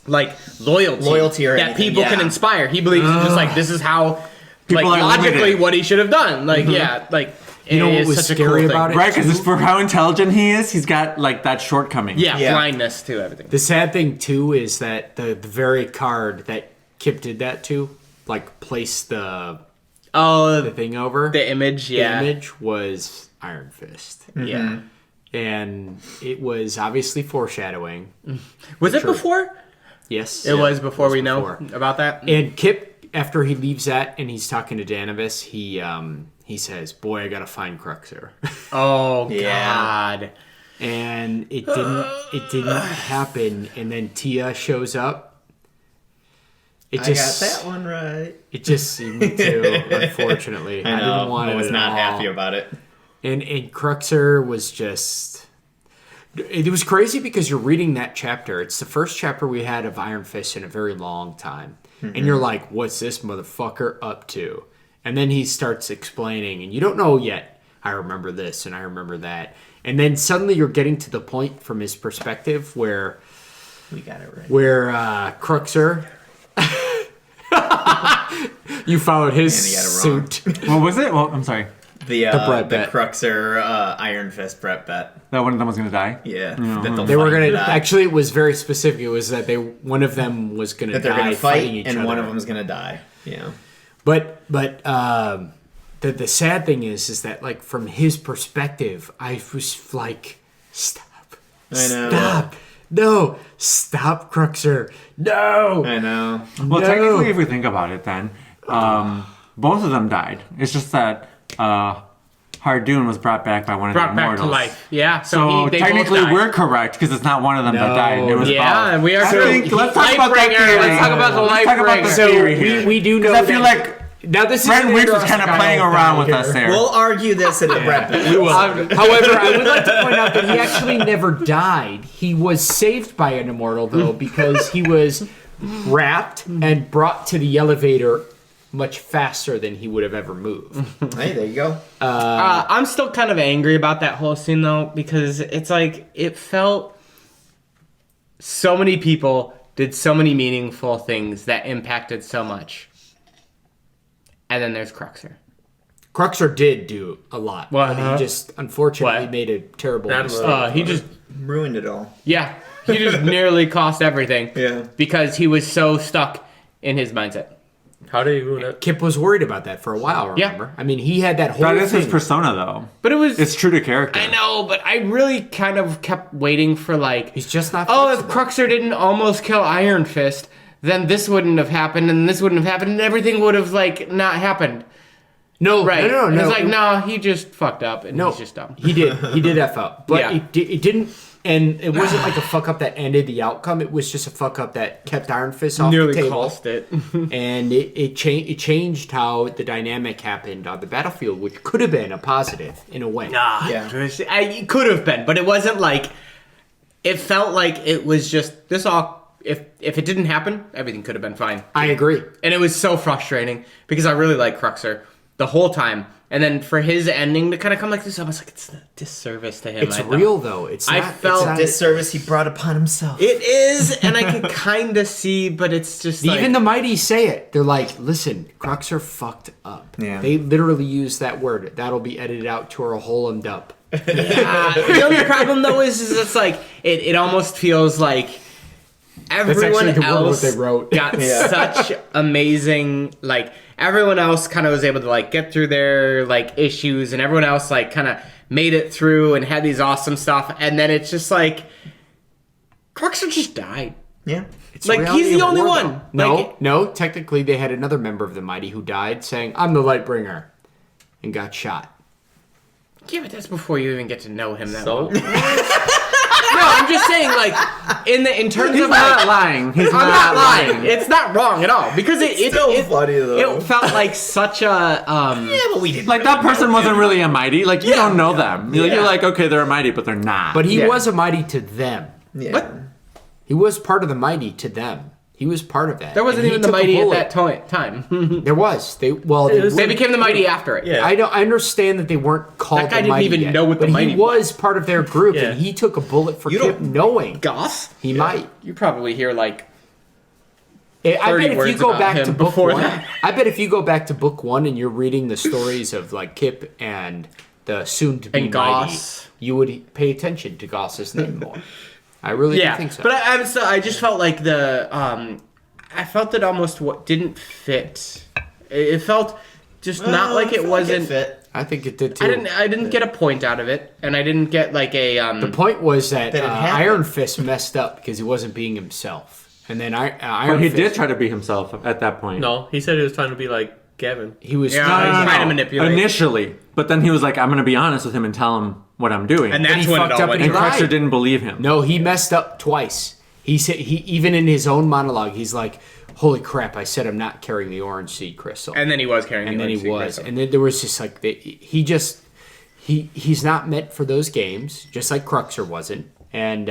Speaker 2: loyalty
Speaker 5: or
Speaker 2: that
Speaker 5: anything,
Speaker 2: people can inspire. He believes in just this is how logically what he should have done.
Speaker 1: You know what was scary about it?
Speaker 4: Right, because for how intelligent he is, he's got that shortcoming.
Speaker 2: Yeah, blindness to everything.
Speaker 1: The sad thing too is that the very card that Kip did that to, placed the thing over
Speaker 2: the image. Yeah,
Speaker 1: the image was Iron Fist.
Speaker 2: Mm-hmm. Yeah,
Speaker 1: and it was obviously foreshadowing.
Speaker 2: Was it before?
Speaker 1: Yes,
Speaker 2: it was before we know about that.
Speaker 1: And Kip, after he leaves that and he's talking to Danavis, he says, "Boy, I gotta find Cruxer."
Speaker 2: Oh God!
Speaker 1: And it didn't happen. And then Tia shows up. I got
Speaker 5: that one right.
Speaker 1: It just me too. Unfortunately,
Speaker 5: I
Speaker 1: didn't want it.
Speaker 5: I was
Speaker 1: at
Speaker 5: not
Speaker 1: all.
Speaker 5: happy about it.
Speaker 1: And Cruxer was just. It was crazy because you're reading that chapter. It's the first chapter we had of Iron Fist in a very long time. Mm-hmm. And you're like, what's this motherfucker up to? And then he starts explaining, and you don't know yet. I remember this, and I remember that. And then suddenly you're getting to the point from his perspective where...
Speaker 5: We got it right.
Speaker 1: Where Cruxer... you followed his suit.
Speaker 4: What was it? Well, I'm sorry.
Speaker 5: The
Speaker 1: Brett bet.
Speaker 5: Cruxer Iron Fist Brett bet.
Speaker 4: That one of them was going to die?
Speaker 5: Yeah.
Speaker 1: Mm-hmm. They were going to... Actually, it was very specific. It was that one of them was going to die
Speaker 5: they're going to
Speaker 1: fighting each
Speaker 5: and
Speaker 1: other.
Speaker 5: one of them's going to die. Yeah.
Speaker 1: But the sad thing is that like from his perspective, I was like, stop.
Speaker 5: I know.
Speaker 1: Stop. No. Stop, Cruxer. No.
Speaker 5: I know.
Speaker 4: Well,
Speaker 1: No.
Speaker 4: technically, if we think about it, then both of them died. It's just that Hardoon was brought back by one of the
Speaker 2: Brought back
Speaker 4: immortals.
Speaker 2: to life. Yeah.
Speaker 4: So
Speaker 2: they
Speaker 4: technically,
Speaker 2: both died.
Speaker 4: we're correct because it's not one of them that
Speaker 1: No.
Speaker 4: died. It was
Speaker 2: Yeah,
Speaker 4: both.
Speaker 2: and we are.
Speaker 4: I think, let's talk about that
Speaker 2: Lightbringer,
Speaker 4: theory.
Speaker 2: Let's talk about the
Speaker 4: Let's talk about the
Speaker 2: Lightbringer.
Speaker 1: So
Speaker 4: theory here.
Speaker 1: we do know
Speaker 4: Because I feel
Speaker 1: that-
Speaker 4: like
Speaker 1: Now this
Speaker 4: Brent
Speaker 1: is
Speaker 4: Weeks was kind of playing around with us there.
Speaker 5: We'll argue this at the Brent.
Speaker 1: We will. However, I would like to point out that he actually never died. He was saved by an immortal, though, because he was wrapped and brought to the elevator much faster than he would have ever moved.
Speaker 5: Hey, there you go.
Speaker 2: I'm still kind of angry about that whole scene, though, because it's like, it felt so many people did so many meaningful things that impacted so much. And then there's Cruxer.
Speaker 1: Cruxer did do a lot, but he just unfortunately
Speaker 2: What?
Speaker 1: made a terrible
Speaker 3: Not
Speaker 1: mistake.
Speaker 2: He just,
Speaker 5: Ruined it all.
Speaker 2: yeah, he just nearly cost everything.
Speaker 5: Yeah.
Speaker 2: Because he was so stuck in his mindset.
Speaker 3: How did he ruin it?
Speaker 1: Kip was worried about that for a while,
Speaker 2: Yeah.
Speaker 1: remember? I mean, he had that whole
Speaker 4: that is his
Speaker 1: thing.
Speaker 4: persona, though.
Speaker 2: But it was,
Speaker 4: It's true to character.
Speaker 2: I know, but I really kind of kept waiting for like,
Speaker 1: He's just not
Speaker 2: oh, if
Speaker 1: flexible.
Speaker 2: Cruxer didn't almost kill Iron Fist, then this wouldn't have happened, and this wouldn't have happened, and everything would have like not happened.
Speaker 1: No,
Speaker 2: Right?
Speaker 1: no.
Speaker 2: And it's like, no, he just fucked up, and
Speaker 1: No,
Speaker 2: he's just dumb.
Speaker 1: He did F up. But
Speaker 2: Yeah.
Speaker 1: it didn't, and it wasn't like a fuck up that ended the outcome. It was just a fuck up that kept Iron Fist off
Speaker 2: Nearly
Speaker 1: the table.
Speaker 2: cost it.
Speaker 1: And it changed how the dynamic happened on the battlefield, which could have been a positive in a way.
Speaker 5: Yeah.
Speaker 2: It could have been, but it wasn't like. It felt like it was just this all. If it didn't happen, everything could have been fine.
Speaker 1: I agree.
Speaker 2: And it was so frustrating because I really like Cruxer the whole time, and then for his ending to kind of come like this, I was like, it's a disservice to him.
Speaker 1: It's
Speaker 2: I thought.
Speaker 1: real though. It's
Speaker 2: I
Speaker 1: not,
Speaker 2: felt
Speaker 1: it's not,
Speaker 5: Disservice he brought upon himself.
Speaker 2: It is, and I can kind of see, but it's just like,
Speaker 1: even the mighty say it. They're like, listen, Cruxer fucked up.
Speaker 5: Yeah.
Speaker 1: They literally use that word. That'll be edited out to a hole and up.
Speaker 2: the only problem though is it's like it almost feels like everyone
Speaker 1: actually the word
Speaker 2: else
Speaker 1: what they wrote.
Speaker 2: got
Speaker 5: Yeah.
Speaker 2: such amazing, like everyone else kind of was able to like get through their like issues, and everyone else like kind of made it through and had these awesome stuff, and then it's just like Cruxer just died.
Speaker 5: Yeah.
Speaker 1: It's
Speaker 2: Like,
Speaker 1: reality
Speaker 2: he's the
Speaker 1: of
Speaker 2: only
Speaker 1: war,
Speaker 2: one.
Speaker 1: though.
Speaker 2: Like-
Speaker 1: No. Technically, they had another member of the mighty who died, saying, "I'm the Lightbringer," and got shot.
Speaker 2: Yeah, but that's before you even get to know him that
Speaker 3: So?
Speaker 2: well. No, I'm just saying, like, in terms
Speaker 4: He's
Speaker 2: of
Speaker 4: not lying. He's
Speaker 2: I'm not lying. It's not wrong at all because it
Speaker 5: Still funny, though.
Speaker 2: It felt like such a
Speaker 5: Yeah, but we didn't.
Speaker 4: Like, that person wasn't really a mighty. Like, you don't know them.
Speaker 5: Yeah.
Speaker 4: You're like, okay, they're a mighty, but they're not.
Speaker 1: But he
Speaker 2: Yeah.
Speaker 1: was a mighty to them.
Speaker 5: Yeah.
Speaker 2: What?
Speaker 1: He was part of the mighty to them. He was part of that.
Speaker 2: There wasn't
Speaker 1: And he
Speaker 2: even the
Speaker 1: took a
Speaker 2: mighty at
Speaker 1: bullet.
Speaker 2: that time.
Speaker 1: There was. They
Speaker 2: They became the mighty after it.
Speaker 3: Yeah.
Speaker 1: I understand that they weren't called
Speaker 2: That guy
Speaker 1: the
Speaker 2: didn't
Speaker 1: mighty
Speaker 2: even
Speaker 1: yet,
Speaker 2: know what the
Speaker 1: but
Speaker 2: mighty
Speaker 1: he was part of their group,
Speaker 3: Yeah.
Speaker 1: and he took a bullet for
Speaker 5: You
Speaker 1: Kip,
Speaker 5: don't-
Speaker 1: knowing
Speaker 2: Goss?
Speaker 1: he might.
Speaker 2: You probably hear like
Speaker 1: I
Speaker 2: 30
Speaker 1: bet if you
Speaker 2: words
Speaker 1: go
Speaker 2: about
Speaker 1: back
Speaker 2: him
Speaker 1: to book
Speaker 2: before
Speaker 1: one,
Speaker 2: that.
Speaker 1: I bet if you go back to book one and you're reading the stories of like Kip and the soon-to-be
Speaker 2: And
Speaker 1: mighty,
Speaker 2: Goss.
Speaker 1: you would pay attention to Goss's name more. I really do think so.
Speaker 2: But I just felt like I felt that almost what didn't fit. It felt just not like it wasn't.
Speaker 5: fit.
Speaker 1: I think it did too.
Speaker 2: I didn't get a point out of it, and I didn't get like a.
Speaker 1: The point was that
Speaker 5: That it happened.
Speaker 1: Iron Fist messed up because he wasn't being himself, and then Iron
Speaker 4: But he
Speaker 1: Fist,
Speaker 4: did try to be himself at that point.
Speaker 3: No, he said he was trying to be like Gavin.
Speaker 1: He was
Speaker 2: Yeah,
Speaker 1: trying
Speaker 2: he's trying to manipulate.
Speaker 4: Initially. But then he was like, I'm going to be honest with him and tell him what I'm doing.
Speaker 2: And
Speaker 1: Then
Speaker 2: that's
Speaker 1: he
Speaker 2: when it
Speaker 1: fucked
Speaker 2: all
Speaker 1: up
Speaker 2: went
Speaker 1: and
Speaker 4: And
Speaker 1: he
Speaker 2: wrong.
Speaker 1: lied.
Speaker 4: Cruxer didn't believe him.
Speaker 1: No, he messed up twice. He said even in his own monologue, he's like, "Holy crap! I said I'm not carrying the orange seed crystal."
Speaker 2: And then he was carrying.
Speaker 1: And
Speaker 2: the
Speaker 1: then he
Speaker 2: Orange Sea
Speaker 1: was,
Speaker 2: Crystal.
Speaker 1: and then there was just like he's not meant for those games, just like Cruxer wasn't, and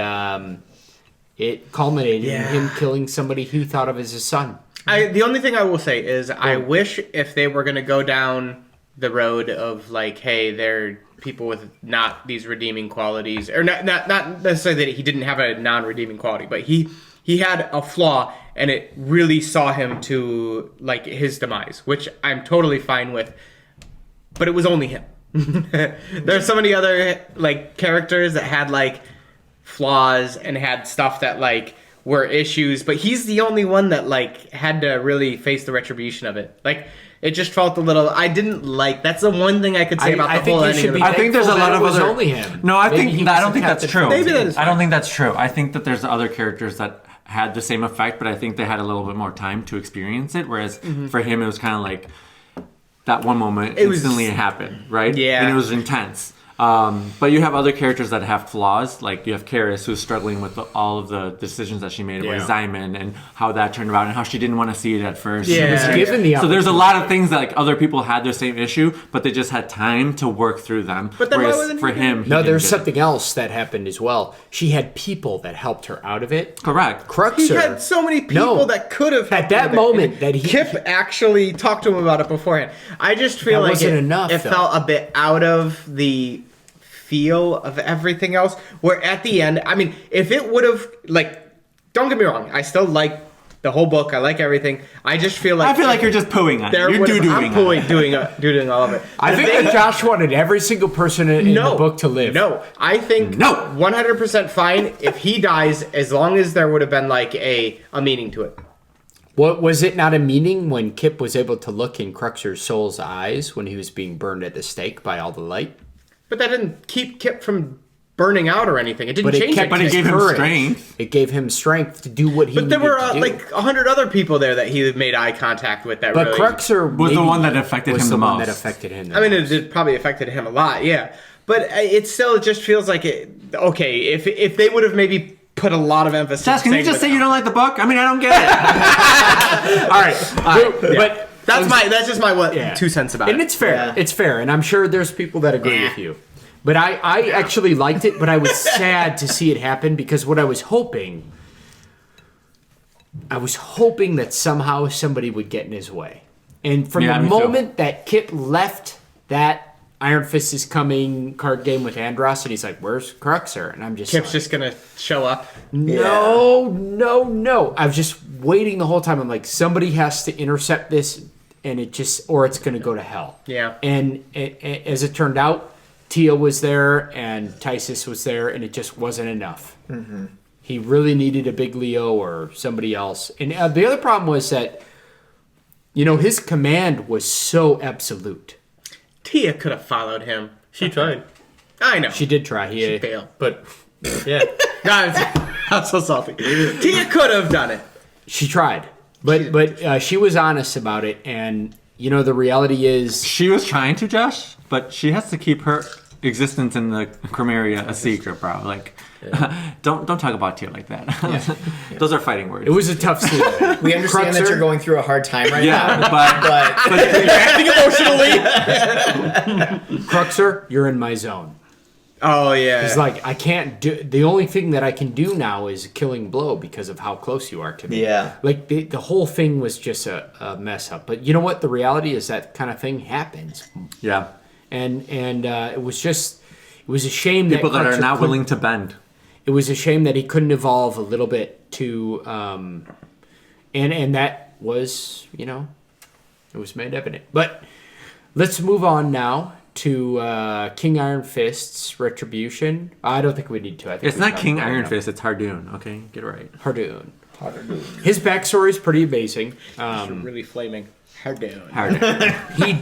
Speaker 1: it culminated in him killing somebody he thought of as his son.
Speaker 2: The only thing I will say is I wish if they were going to go down the road of like, hey, they're people with not these redeeming qualities, or not necessarily that he didn't have a non-redeeming quality, but he had a flaw, and it really saw him to like his demise, which I'm totally fine with. But it was only him. There's so many other like characters that had like flaws and had stuff that like were issues, but he's the only one that like had to really face the retribution of it. Like It just felt a little. I didn't like. That's the one thing I could say about the whole ending. Of the
Speaker 4: I think there's a lot of other.
Speaker 1: Only him.
Speaker 4: No, I don't think that's true.
Speaker 2: Maybe that is.
Speaker 4: I don't think that's true. I think that there's other characters that had the same effect, but I think they had a little bit more time to experience it. Whereas for him, it was kind of like that one moment instantly happened, right?
Speaker 2: Yeah,
Speaker 4: and it was intense. But you have other characters that have flaws, like you have Karis, who's struggling with all of the decisions that she made with Zyman and how that turned out and how she didn't want to see it at first.
Speaker 2: Yeah.
Speaker 4: So there's a lot of things that like other people had their same issue, but they just had time to work through them.
Speaker 2: But then why wasn't
Speaker 4: for him?
Speaker 1: No, there's something else that happened as well. She had people that helped her out of it.
Speaker 4: Correct.
Speaker 1: Cruxer.
Speaker 2: He had so many people that could have
Speaker 1: at that moment that
Speaker 2: Kip actually talked to him about it beforehand. I just feel like it felt a bit out of the feel of everything else. Where at the end, I mean, if it would have don't get me wrong, I still like the whole book. I like everything. I just feel like
Speaker 4: you're just pooing on it. You're
Speaker 2: doing all of it.
Speaker 1: I think that Josh wanted every single person in the book to live.
Speaker 2: No, I think 100% fine if he dies, as long as there would have been like a meaning to it.
Speaker 1: What was it not a meaning when Kip was able to look in Cruxer's soul's eyes when he was being burned at the stake by all the light?
Speaker 2: But that didn't keep Kip from burning out or anything. It didn't change it.
Speaker 1: But it gave him strength. It gave him strength to do what he needed to do.
Speaker 2: But there were like 100 other people there that he made eye contact with. But
Speaker 1: Cruxer
Speaker 4: was the one that affected him the most.
Speaker 2: It probably affected him a lot, yeah. But it still just feels like okay, if they would have maybe put a lot of emphasis.
Speaker 4: Josh, can you just say you don't like the book? I mean, I don't get it.
Speaker 2: All right. But that's just my 2 cents about it.
Speaker 1: And it's fair. Yeah. It's fair. And I'm sure there's people that agree with you. But I actually liked it, but I was sad to see it happen because what I was hoping that somehow somebody would get in his way. And from the moment that Kip left that Iron Fist is coming card game with Andross, and he's like, "Where's Cruxer?" And I'm just
Speaker 2: Kip's just gonna show up.
Speaker 1: No. I was just waiting the whole time. I'm like, somebody has to intercept this, and or it's gonna go to hell.
Speaker 2: Yeah.
Speaker 1: And as it turned out, Tia was there and Tysus was there, and it just wasn't enough. Mm-hmm. He really needed a big Leo or somebody else. And the other problem was that, his command was so absolute.
Speaker 2: Tia could have followed him.
Speaker 3: She tried.
Speaker 2: I know.
Speaker 1: She did try.
Speaker 2: She failed.
Speaker 3: But, yeah.
Speaker 2: I'm so salty. Tia could have done it.
Speaker 1: She tried. But she was honest about it. And, the reality is...
Speaker 4: She was trying to, Josh, but she has to keep her existence in the Cosmere a secret, bro. Like... Yeah. Don't talk about Tia like that. Yeah. Those are fighting words.
Speaker 1: It was a tough scene.
Speaker 5: We understand that you're going through a hard time right now.
Speaker 1: but
Speaker 2: you're acting emotionally.
Speaker 1: Cruxer, you're in my zone.
Speaker 2: Oh yeah.
Speaker 1: It's like I can't do. The only thing that I can do now is a killing blow because of how close you are to me.
Speaker 5: Yeah.
Speaker 1: Like the whole thing was just a mess up. But you know what? The reality is that kind of thing happens.
Speaker 4: Yeah.
Speaker 1: And it was a shame
Speaker 4: people that
Speaker 1: Cruxer
Speaker 4: are not willing to bend.
Speaker 1: It was a shame that he couldn't evolve a little bit to, and that was, it was made evident. But let's move on now to King Iron Fist's retribution. I don't think we need to. I think
Speaker 4: it's not King Iron Fist, it's Hardoon. Okay, get it right.
Speaker 1: Hardoon. His backstory is pretty amazing.
Speaker 2: Really flaming. Hardoon.
Speaker 1: He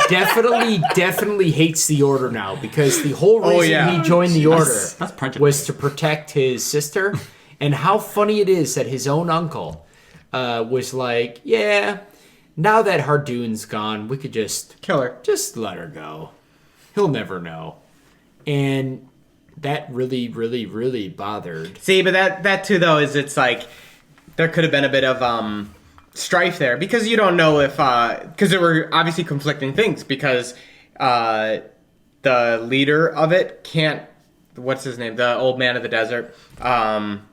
Speaker 1: definitely hates the Order now because the whole reason he joined the Order was to protect his sister. And how funny it is that his own uncle was like, yeah, now that Hardoon's gone, we could just
Speaker 2: kill her.
Speaker 1: Just let her go. He'll never know. And that really, really, really bothered.
Speaker 2: See, but that too, though, is it's like there could have been a bit of strife there because you don't know if because there were obviously conflicting things because the leader of it can't, what's his name, the old man of the desert,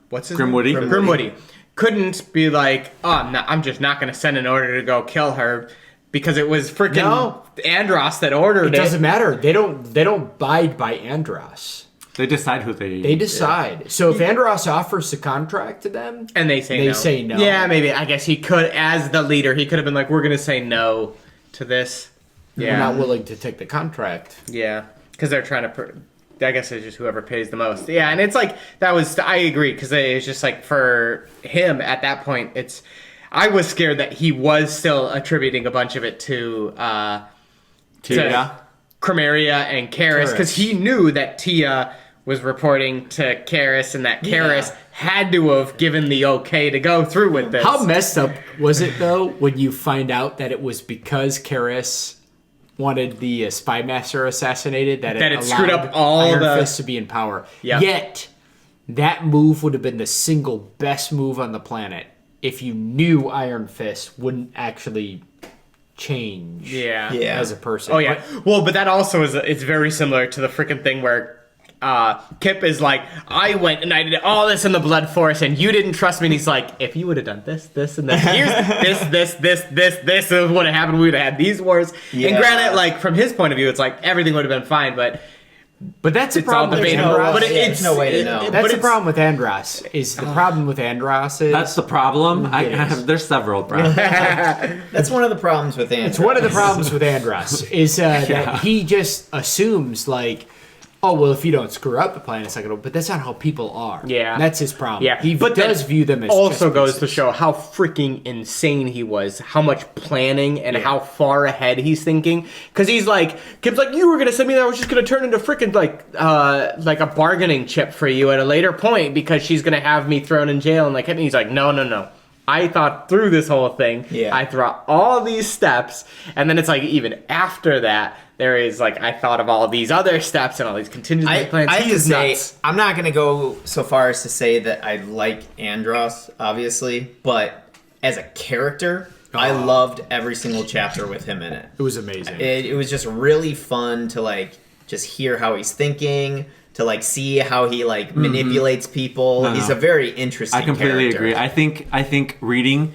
Speaker 2: what's his
Speaker 4: Grimwoody.
Speaker 2: name? Grimwoody couldn't be like, I'm just not going to send an order to go kill her because it was freaking Andross that ordered it.
Speaker 1: It doesn't matter. They don't abide by Andross.
Speaker 4: They decide who they...
Speaker 1: They decide. Yeah. So if Andross offers the contract to them...
Speaker 2: And they say no. Yeah, maybe. I guess he could, as the leader, he could have been like, we're going to say no to this.
Speaker 1: Yeah. We're not willing to take the contract.
Speaker 2: Yeah. Because they're trying to... I guess it's just whoever pays the most. Yeah, and it's like, I agree, because it's just like, for him, at that point, it's... I was scared that he was still attributing a bunch of it to Chromeria and Karis, because he knew that Tia was reporting to Karis, and that Karis had to have given the okay to go through with this.
Speaker 1: How messed up was it, though, when you find out that it was because Karis wanted the Spy Master assassinated that it
Speaker 2: screwed up all
Speaker 1: Iron Fist to be in power?
Speaker 2: Yep.
Speaker 1: Yet, that move would have been the single best move on the planet if you knew Iron Fist wouldn't actually change as a person.
Speaker 2: Oh, yeah. But that also it's very similar to the freaking thing where Kip is like, I went and I did all this in the Blood Forest and you didn't trust me. And he's like, if you would have done this, and this, here's this would have happened. We would have had these wars. Yeah. And granted, like, from his point of view, it's like everything would have been fine, but
Speaker 1: that's the problem with Andross.
Speaker 5: But it's no way to know.
Speaker 1: That's the problem with Andross. The problem with Andross is...
Speaker 4: That's the problem? There's several problems.
Speaker 5: That's one of the problems with Andross.
Speaker 1: It's one of the problems with Andross, is that he just assumes, like, oh, well, if you don't screw up the planet's not going to... But that's not how people are. Yeah. That's his problem.
Speaker 2: Yeah.
Speaker 1: He does view them as
Speaker 2: also goes to show how freaking insane he was, how much planning and how far ahead he's thinking. Because he's like, Kip's like, you were going to send me that, I was just going to turn into freaking like a bargaining chip for you at a later point because she's going to have me thrown in jail. And he's like, no. I thought through this whole thing. Yeah. I thought all these steps. And then it's like, even after that, there is, like, I thought of all these other steps and all these contingency plans.
Speaker 5: I have to say, I'm not going to go so far as to say that I like Andross, obviously, but as a character, I loved every single chapter with him in it.
Speaker 1: It was amazing.
Speaker 5: It was just really fun to, like, just hear how he's thinking, to, like, see how he, like, manipulates people. He's a very interesting character.
Speaker 4: I completely agree. I think reading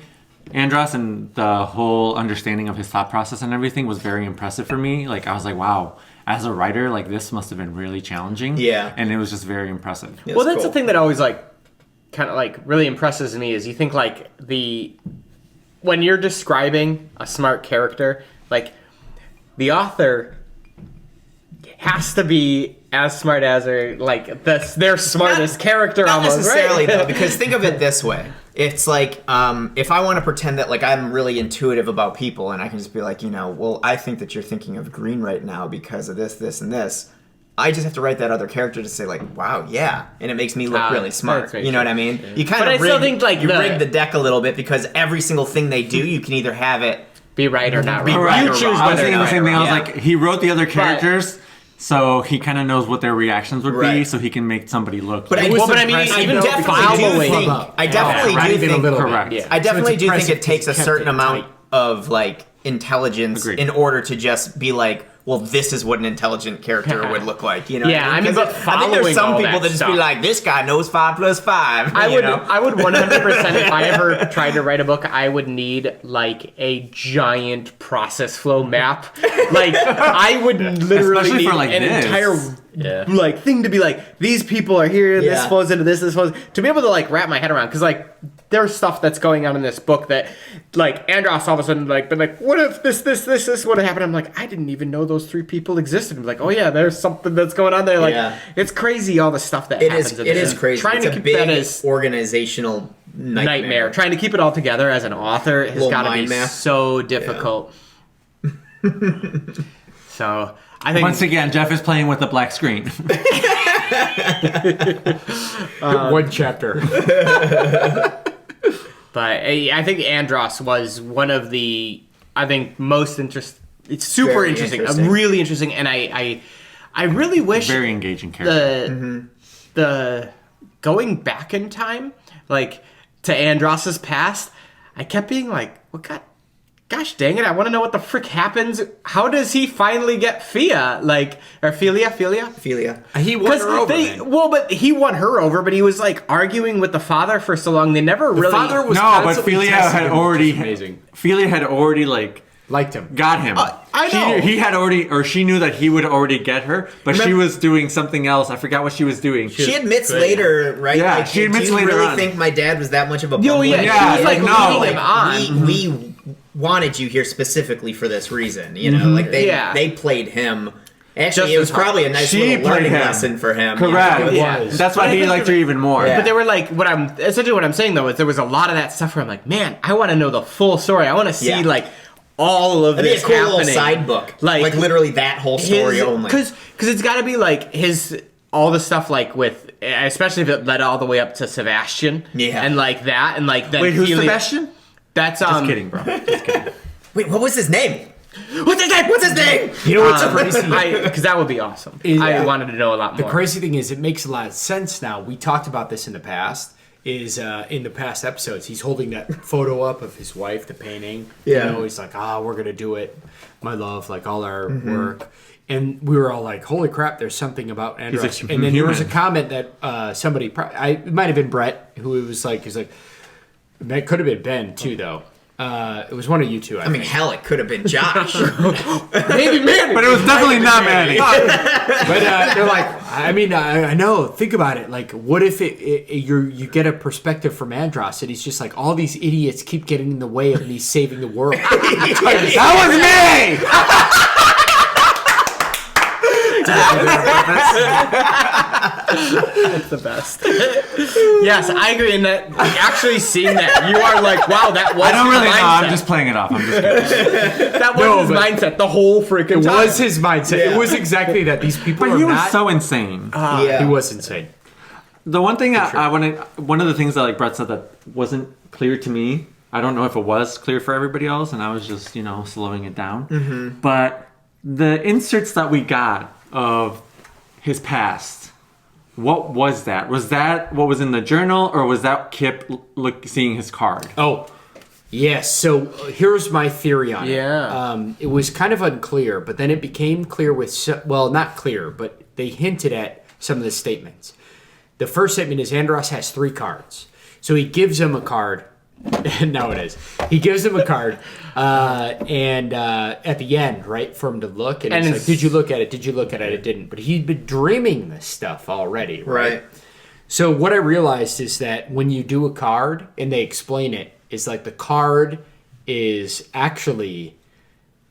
Speaker 4: Andross and the whole understanding of his thought process and everything was very impressive for me. Like, I was like, wow, as a writer, like, this must have been really challenging. Yeah. And it was just very impressive.
Speaker 2: Well, that's the thing that always, like, kind of, like, really impresses me is you think, like, when you're describing a smart character, like, the author has to be as smart as their smartest character
Speaker 5: not
Speaker 2: almost. Not
Speaker 5: necessarily, though, because think of it this way. It's like, if I want to pretend that, like, I'm really intuitive about people and I can just be like, well, I think that you're thinking of green right now because of this, this, and this. I just have to write that other character to say, like, wow, yeah. And it makes me look really smart. You know what I mean? Yeah. You kind of rig the deck a little bit because every single thing they do, you can either have it
Speaker 2: be right or not
Speaker 5: right.
Speaker 2: Right.
Speaker 5: You choose
Speaker 4: I was thinking the same thing. I was like, he wrote the other characters... So he kind of knows what their reactions would be, so he can make somebody look.
Speaker 5: But I definitely do think it takes a certain amount of, like, intelligence in order to just be like, well, this is what an intelligent character would look like. You know?
Speaker 2: Yeah, I mean, but
Speaker 5: I think there's some people that just be like, this guy knows 5 + 5.
Speaker 2: I would 100%. If I ever tried to write a book, I would need, like, a giant process flow map. Like, I would literally need an entire like thing to be like, these people are here, this flows into this flows, to be able to, like, wrap my head around, because, like, there's stuff that's going on in this book that, like, Andross all of a sudden, like, been like, what if this would have happened? I'm like, I didn't even know those 3 people existed. I'm like, oh yeah, there's something that's going on there. Like, it's crazy all the stuff that happens.
Speaker 5: It is crazy.
Speaker 2: Trying
Speaker 5: it's
Speaker 2: to
Speaker 5: a
Speaker 2: keep
Speaker 5: big
Speaker 2: that as
Speaker 5: organizational nightmare.
Speaker 2: Trying to keep it all together as an author has got to be so difficult. So I think
Speaker 4: once again, Jeff is playing with the black screen.
Speaker 1: One chapter.
Speaker 2: But I think Andross was one of the, I think, most interesting. It's super
Speaker 5: Very
Speaker 2: interesting.
Speaker 5: interesting.
Speaker 2: Really interesting, and I really wish
Speaker 4: very engaging character.
Speaker 2: The going back in time, like, to Andross's past, I kept being like, what God. Gosh dang it, I want to know what the frick happens. How does he finally get Fia? Like, or Philia?
Speaker 1: He won her over,
Speaker 2: Well, but he won her over, but he was, like, arguing with the father for so long. They never really...
Speaker 1: Father was
Speaker 4: but Philia had already... Amazing. Philia had already, like...
Speaker 1: Liked him.
Speaker 4: Got him.
Speaker 2: I know.
Speaker 4: He had already... Or she knew that he would already get her, but she was doing something else. I forgot what she was doing.
Speaker 5: She admits later, right?
Speaker 4: Yeah,
Speaker 5: like,
Speaker 4: she admits
Speaker 5: later on. Do you really
Speaker 4: on.
Speaker 5: think my dad was that much of a bum?
Speaker 2: Oh, yeah. She was, like, leading him on.
Speaker 5: We wanted you here specifically for this reason, you know? Like, they played him Actually, it was probably a nice little learning lesson for him.
Speaker 4: Correct.
Speaker 1: Yeah.
Speaker 4: That's why he liked her even more.
Speaker 5: Yeah.
Speaker 2: But they were like, what I'm saying though is there was a lot of that stuff where I'm like, man, I want to know the full story. I want to see like all of
Speaker 5: That'd
Speaker 2: this
Speaker 5: be a cool
Speaker 2: happening.
Speaker 5: little side book, like literally that whole story only.
Speaker 2: Because it's got to be like all the stuff like with, especially if it led all the way up to Sebastian, and like that, and like then
Speaker 4: wait, who's Sebastian?
Speaker 2: That's
Speaker 4: Just kidding, bro. Just kidding.
Speaker 5: Wait, what was his name? What's his name?
Speaker 1: You know what's crazy?
Speaker 2: Because that would be awesome. I wanted to know a lot more.
Speaker 1: The crazy thing is, it makes a lot of sense now. We talked about this in the past. In the past episodes, he's holding that photo up of his wife, the painting.
Speaker 5: Yeah.
Speaker 1: You know, he's like, we're gonna do it, my love, like all our work. And we were all like, holy crap, there's something about Andross. And then there was a comment that somebody, it might have been Brett, who was like, that could have been Ben too, though. It was one of you two. I
Speaker 5: mean, hell, it could have been Josh.
Speaker 1: Maybe Manny,
Speaker 4: but it was definitely not Manny.
Speaker 1: But they're like, I mean, I know. Think about it. Like, what if you get a perspective from Andross, and he's just like, all these idiots keep getting in the way of me saving the world.
Speaker 4: That was me.
Speaker 2: That's the best. Yes, I agree in that. Actually, seeing that, you are like, wow, that was.
Speaker 4: I don't really know.
Speaker 2: mindset.
Speaker 4: I'm just playing it off. I'm just kidding.
Speaker 2: That was his mindset the whole freaking
Speaker 1: It
Speaker 2: time.
Speaker 1: was his mindset.
Speaker 5: Yeah.
Speaker 1: It was exactly that. These people
Speaker 4: But
Speaker 1: are
Speaker 4: he was
Speaker 1: not.
Speaker 4: so insane.
Speaker 1: He was insane.
Speaker 4: The one thing I wanted, one of the things that like Brett said that wasn't clear to me. I don't know if it was clear for everybody else, and I was just slowing it down. Mm-hmm. But the inserts that we got of his past, what was that? Was that what was in the journal, or was that Kip seeing his card?
Speaker 1: Oh, yes. So here's my theory on it.
Speaker 2: Yeah.
Speaker 1: It was kind of unclear, but then it became clear not clear, but they hinted at some of the statements. The first statement is Andross has 3 cards. So he gives him a card. No, it is. He gives him a card, and at the end, right, for him to look, and it's like, did you look at it? Did you look at it? It didn't. But he'd been dreaming this stuff already, right? So what I realized is that when you do a card and they explain it, is like the card is actually,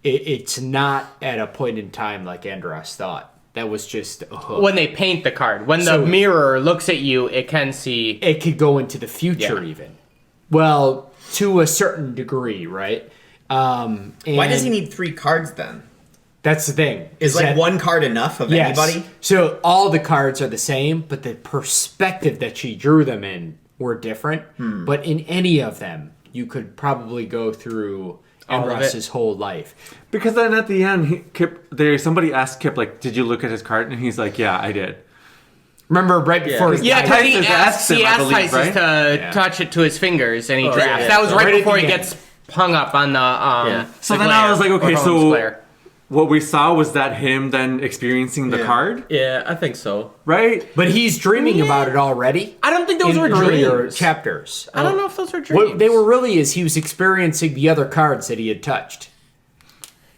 Speaker 1: it's not at a point in time like Andross thought. That was just a hook.
Speaker 2: When they paint the card. When the mirror looks at you, it can see.
Speaker 1: It could go into the future even. Well, to a certain degree, right? Why
Speaker 5: does he need 3 cards then?
Speaker 1: That's the thing.
Speaker 5: Is like one card enough of anybody?
Speaker 1: So all the cards are the same, but the perspective that she drew them in were different. But in any of them, you could probably go through Andross's whole life.
Speaker 4: Because then at the end, somebody asked Kip, like, did you look at his card? And he's like, yeah, I did.
Speaker 1: Remember right before he
Speaker 2: died?
Speaker 4: Tysus
Speaker 2: He asks Tysus to touch it to his fingers, and he drafts. That was right before he gets hung up on the
Speaker 4: So then I was like, okay, so what we saw was that him then experiencing the card?
Speaker 3: Yeah, I think so.
Speaker 4: Right?
Speaker 1: But he's dreaming about it already.
Speaker 2: I don't think those were
Speaker 1: earlier
Speaker 2: dreams.
Speaker 1: chapters.
Speaker 2: I don't know if those were dreams.
Speaker 1: What they were really is he was experiencing the other cards that he had touched.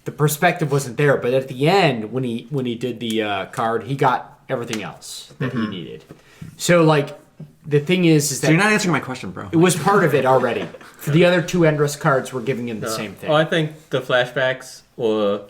Speaker 1: The perspective wasn't there, but at the end, when he did the card, he got everything else that he needed. So, like, the thing is that...
Speaker 4: So you're not answering my question, bro.
Speaker 1: It was part of it already. For the other 2 Andross cards were giving him the same thing.
Speaker 3: Oh, I think the flashbacks were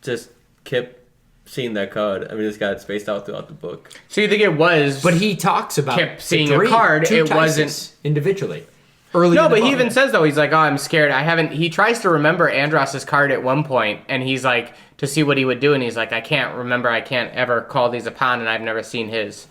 Speaker 3: just Kip seeing that card. I mean, it's got spaced out throughout the book.
Speaker 2: So you think it was...
Speaker 1: But he talks about
Speaker 2: Kip seeing a card, it wasn't...
Speaker 1: individually. Early
Speaker 2: no,
Speaker 1: in the
Speaker 2: but he
Speaker 1: book.
Speaker 2: even says, though, he's like, oh, I'm scared. He tries to remember Andross's card at one point, and he's like, to see what he would do, and he's like, I can't remember, I can't ever call these upon, and I've never seen his.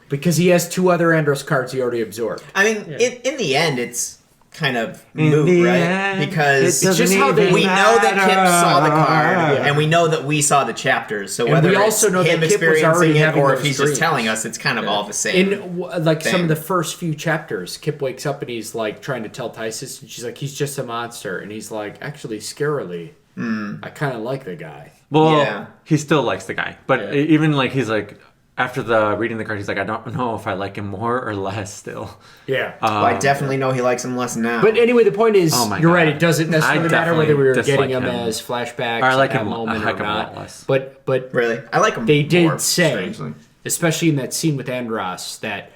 Speaker 1: Because he has 2 other Andross cards he already absorbed.
Speaker 5: I mean, in the end, it's kind of moot, right? Because
Speaker 1: it's just how we
Speaker 5: know that Kip saw the card, and we know that we saw the chapters. So whether
Speaker 1: we also know
Speaker 5: him
Speaker 1: that Kip was already
Speaker 5: experiencing it
Speaker 1: having
Speaker 5: or if
Speaker 1: those
Speaker 5: he's
Speaker 1: dreams.
Speaker 5: just telling us, it's kind of all the same.
Speaker 1: In like some of the first few chapters, Kip wakes up and he's like trying to tell Tysus, and she's like, he's just a monster, and he's like, actually, scarily, I kind of like the guy.
Speaker 4: Well, he still likes the guy, but even like he's like after the reading the card, he's like, I don't know if I like him more or less still.
Speaker 1: Yeah,
Speaker 5: I definitely know he likes him less now.
Speaker 1: But anyway, the point is, you're right. It doesn't
Speaker 4: I
Speaker 1: necessarily matter
Speaker 4: definitely
Speaker 1: whether we were
Speaker 4: dislike
Speaker 1: getting him
Speaker 4: him.
Speaker 1: as flashbacks
Speaker 4: I like
Speaker 1: at
Speaker 4: him-
Speaker 1: that moment
Speaker 4: I like
Speaker 1: or
Speaker 4: him a lot
Speaker 1: not.
Speaker 4: less.
Speaker 1: But
Speaker 5: really, I like him.
Speaker 1: They did
Speaker 5: more,
Speaker 1: say,
Speaker 5: strangely.
Speaker 1: especially in that scene with Andross, that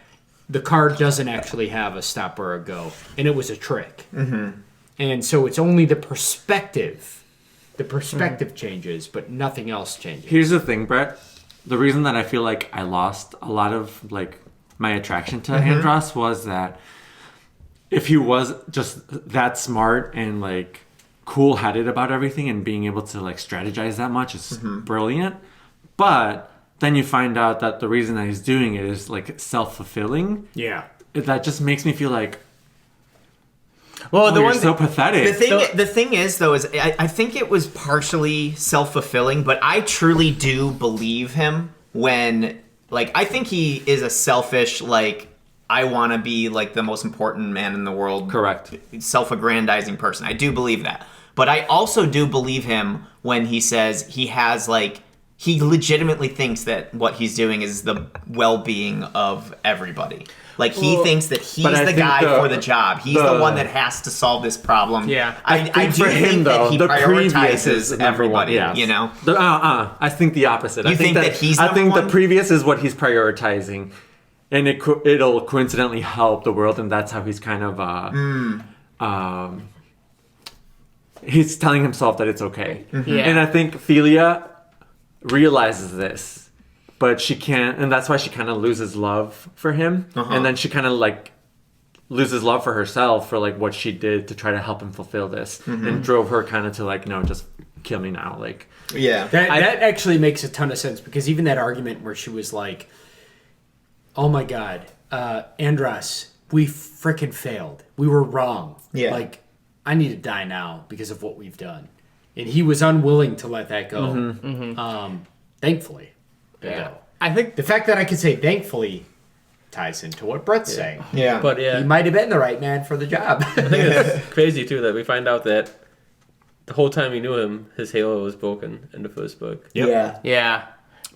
Speaker 1: the card doesn't actually have a stop or a go, and it was a trick. Mm-hmm. And so it's only the perspective The perspective changes, but nothing else changes.
Speaker 4: Here's the thing, Brett. The reason that I feel like I lost a lot of like my attraction to Andross was that if he was just that smart and like cool-headed about everything and being able to like strategize that much is brilliant. But then you find out that the reason that he's doing it is like self-fulfilling.
Speaker 1: Yeah.
Speaker 4: That just makes me feel like,
Speaker 2: Well,
Speaker 4: you're so pathetic.
Speaker 5: The thing is, though, is I think it was partially self-fulfilling, but I truly do believe him when, like, I think he is a selfish, like, I want to be, like, the most important man in the world.
Speaker 4: Correct.
Speaker 5: Self-aggrandizing person. I do believe that. But I also do believe him when he says he has, like, he legitimately thinks that what he's doing is the well-being of everybody. Like, he thinks that he's the guy for the job. He's the one that has to solve this problem.
Speaker 2: Yeah.
Speaker 5: I do
Speaker 4: for him,
Speaker 5: think
Speaker 4: though,
Speaker 5: that he
Speaker 4: the previous
Speaker 5: prioritizes
Speaker 4: is number one,
Speaker 5: everybody,
Speaker 4: yes.
Speaker 5: you know?
Speaker 4: I think the opposite.
Speaker 5: You think that he's
Speaker 4: I
Speaker 5: number
Speaker 4: think
Speaker 5: one?
Speaker 4: the previous is what he's prioritizing. And it'll coincidentally help the world, and that's how he's kind of... he's telling himself that it's okay.
Speaker 2: Yeah.
Speaker 4: And I think Philia realizes this, but she can't, and that's why she kind of loses love for him. And then she kind of like loses love for herself for like what she did to try to help him fulfill this, and drove her kind of to like, no, just kill me now. Like,
Speaker 5: Yeah.
Speaker 1: That actually makes a ton of sense, because even that argument where she was like, oh my God, Andross, we frickin' failed. We were wrong.
Speaker 5: Yeah.
Speaker 1: Like, I need to die now because of what we've done. And he was unwilling to let that go. Thankfully.
Speaker 2: Yeah. I think
Speaker 1: The fact that I could say thankfully ties into what Brett's saying.
Speaker 5: Yeah.
Speaker 3: But yeah,
Speaker 1: He might have been the right man for the job.
Speaker 3: I think it's crazy too that we find out that the whole time we knew him, his halo was broken in the first book.
Speaker 5: Yeah.
Speaker 2: yeah.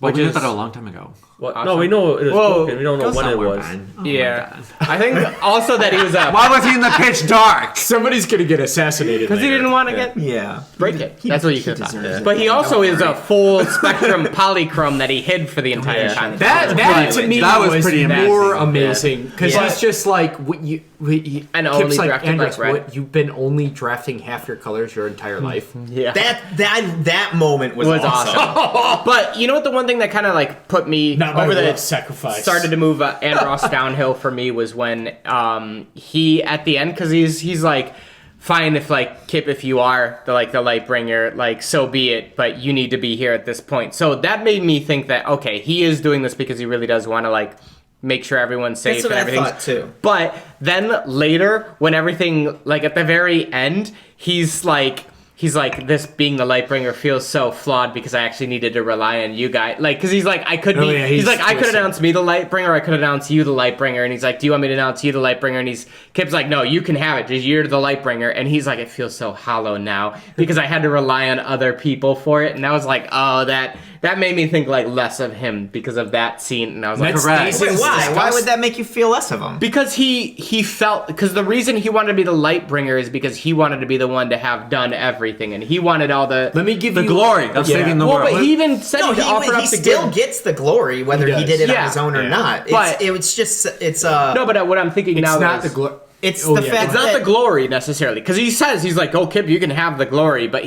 Speaker 4: well,
Speaker 2: Which
Speaker 4: we knew
Speaker 2: is
Speaker 4: that a long time ago.
Speaker 3: What?
Speaker 2: Awesome.
Speaker 3: No, we know it was broken. We don't know
Speaker 4: Go
Speaker 3: when it
Speaker 4: somewhere,
Speaker 3: was.
Speaker 4: Ben. Oh my
Speaker 2: yeah.
Speaker 4: God.
Speaker 2: I think also that he was
Speaker 4: Why was he in the pitch dark?
Speaker 1: Somebody's going to get assassinated
Speaker 2: because he
Speaker 1: later.
Speaker 2: didn't want to get
Speaker 5: Yeah.
Speaker 2: break it. That's what you could have
Speaker 5: deserves
Speaker 2: thought.
Speaker 5: it.
Speaker 2: But he also
Speaker 5: Don't
Speaker 2: is a
Speaker 5: worry.
Speaker 2: full spectrum polychrome that he hid for the entire
Speaker 3: Yeah.
Speaker 2: time.
Speaker 1: That to me
Speaker 4: That was
Speaker 1: was
Speaker 4: pretty
Speaker 1: more
Speaker 4: amazing.
Speaker 1: amazing, because
Speaker 5: Yeah.
Speaker 1: he's just like
Speaker 2: And
Speaker 1: Kip's
Speaker 2: only
Speaker 1: like,
Speaker 2: drafted by
Speaker 1: Andross,
Speaker 2: Brett.
Speaker 1: what, you've been only drafting half your colors your entire life.
Speaker 2: Yeah.
Speaker 5: That moment was,
Speaker 2: was
Speaker 5: awesome.
Speaker 2: awesome. But you know what? The one thing that kind of like put me
Speaker 1: Not my
Speaker 2: over the
Speaker 1: blood sacrifice.
Speaker 2: started to move Andross downhill for me was when he at the end, because he's like, fine if like Kip, if you are the Lightbringer, like so be it, but you need to be here at this point. So that made me think that okay, he is doing this because he really does want to like make sure everyone's safe
Speaker 5: That's what
Speaker 2: and
Speaker 5: I
Speaker 2: everything.
Speaker 5: thought, too.
Speaker 2: But then later, when everything like at the very end, he's like, this being the Lightbringer feels so flawed because I actually needed to rely on you guys. Like, because he's like, I could be.
Speaker 1: yeah,
Speaker 2: he's like, I could
Speaker 1: twisted.
Speaker 2: announce me the Lightbringer. I could announce you the Lightbringer. And he's like, do you want me to announce you the Lightbringer? And Kip's like, no, you can have it. Just you're the Lightbringer. And he's like, it feels so hollow now because I had to rely on other people for it. And I was like, oh, that made me think like less of him because of that scene. And I was like,
Speaker 1: Correct.
Speaker 5: Wait, why? Why would that make you feel less of him?
Speaker 2: because he felt, because the reason he wanted to be the Lightbringer is because he wanted to be the one to have done everything, and he wanted all the
Speaker 1: Let me give
Speaker 4: The
Speaker 1: you
Speaker 4: glory of saving the
Speaker 2: well,
Speaker 4: world.
Speaker 2: but he even said
Speaker 5: No,
Speaker 2: he offered up
Speaker 5: he
Speaker 2: to
Speaker 5: still
Speaker 2: give.
Speaker 5: gets the glory whether
Speaker 1: He
Speaker 5: he
Speaker 1: does.
Speaker 5: did it
Speaker 2: Yeah.
Speaker 5: on his own or
Speaker 1: Yeah.
Speaker 5: not.
Speaker 2: But-
Speaker 5: It's just
Speaker 2: No, but what I'm thinking
Speaker 1: It's
Speaker 2: now
Speaker 1: not
Speaker 2: is
Speaker 1: the glory.
Speaker 5: it's
Speaker 1: Oh,
Speaker 5: the
Speaker 1: yeah,
Speaker 5: fact
Speaker 2: it's not
Speaker 5: that
Speaker 2: the glory necessarily, because he says he's like, oh Kip, you can have the glory, but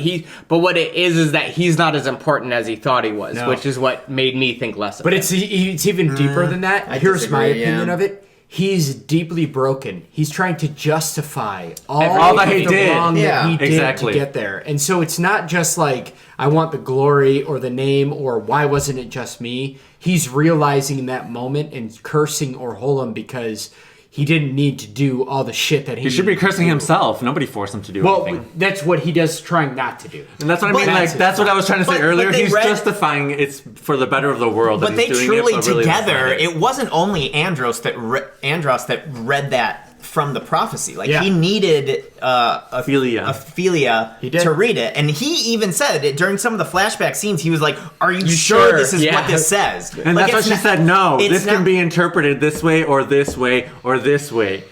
Speaker 2: what it is that he's not as important as he thought he was,
Speaker 1: No.
Speaker 2: which is what made me think less of
Speaker 1: But
Speaker 2: him.
Speaker 1: it's even deeper than that.
Speaker 5: I
Speaker 1: Here's my
Speaker 5: disagree,
Speaker 1: opinion
Speaker 5: yeah.
Speaker 1: of it. He's deeply broken. He's trying to justify all
Speaker 4: that he
Speaker 1: the
Speaker 4: did.
Speaker 1: wrong
Speaker 5: Yeah.
Speaker 1: that he did
Speaker 4: Exactly.
Speaker 1: to get there. And so it's not just like, I want the glory or the name or why wasn't it just me? He's realizing in that moment and cursing Orholam because he didn't need to do all the shit that
Speaker 4: He should be cursing himself. Nobody forced him to do
Speaker 1: Well,
Speaker 4: anything.
Speaker 1: that's what he does, trying not to do.
Speaker 4: And that's what I
Speaker 5: But
Speaker 4: mean.
Speaker 5: that's
Speaker 4: Like that's what I was trying to say
Speaker 5: but
Speaker 4: earlier.
Speaker 5: they
Speaker 4: He's
Speaker 5: read-
Speaker 4: justifying it's for the better of the world.
Speaker 5: But
Speaker 4: that
Speaker 5: they
Speaker 4: he's doing
Speaker 5: truly
Speaker 4: it, but really that's
Speaker 5: together.
Speaker 4: not it.
Speaker 5: It wasn't only Andross that read that from the prophecy. Like
Speaker 1: Yeah.
Speaker 5: he needed
Speaker 4: Philia.
Speaker 5: Ophelia
Speaker 1: He did.
Speaker 5: to read it, and he even said it during some of the flashback scenes. He was like, "Are you
Speaker 2: sure?
Speaker 5: sure this is
Speaker 2: Yeah.
Speaker 5: what this says?"
Speaker 4: And
Speaker 5: Like,
Speaker 4: that's what
Speaker 5: it's
Speaker 4: she
Speaker 5: not-
Speaker 4: said. No,
Speaker 5: it's
Speaker 4: this can
Speaker 5: not-
Speaker 4: be interpreted this way or this way or this way.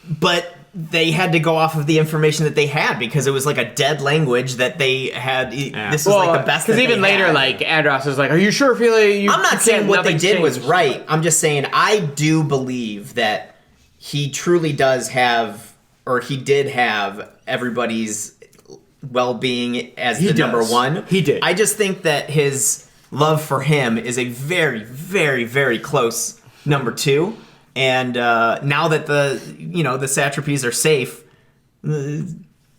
Speaker 5: But they had to go off of the information that they had because it was like a dead language that they had. This was like the best.
Speaker 2: Because
Speaker 5: that
Speaker 2: even
Speaker 5: they
Speaker 2: later,
Speaker 5: had.
Speaker 2: like Andross was like, "Are you sure, Ophelia?
Speaker 5: I'm not saying what they did was right. I'm just saying I do believe that he truly does have, or he did have everybody's well-being as
Speaker 1: He
Speaker 5: the number
Speaker 1: does.
Speaker 5: one.
Speaker 1: He did.
Speaker 5: I just think that his love for him is a very, very, very close number two. And now that the satrapies are safe,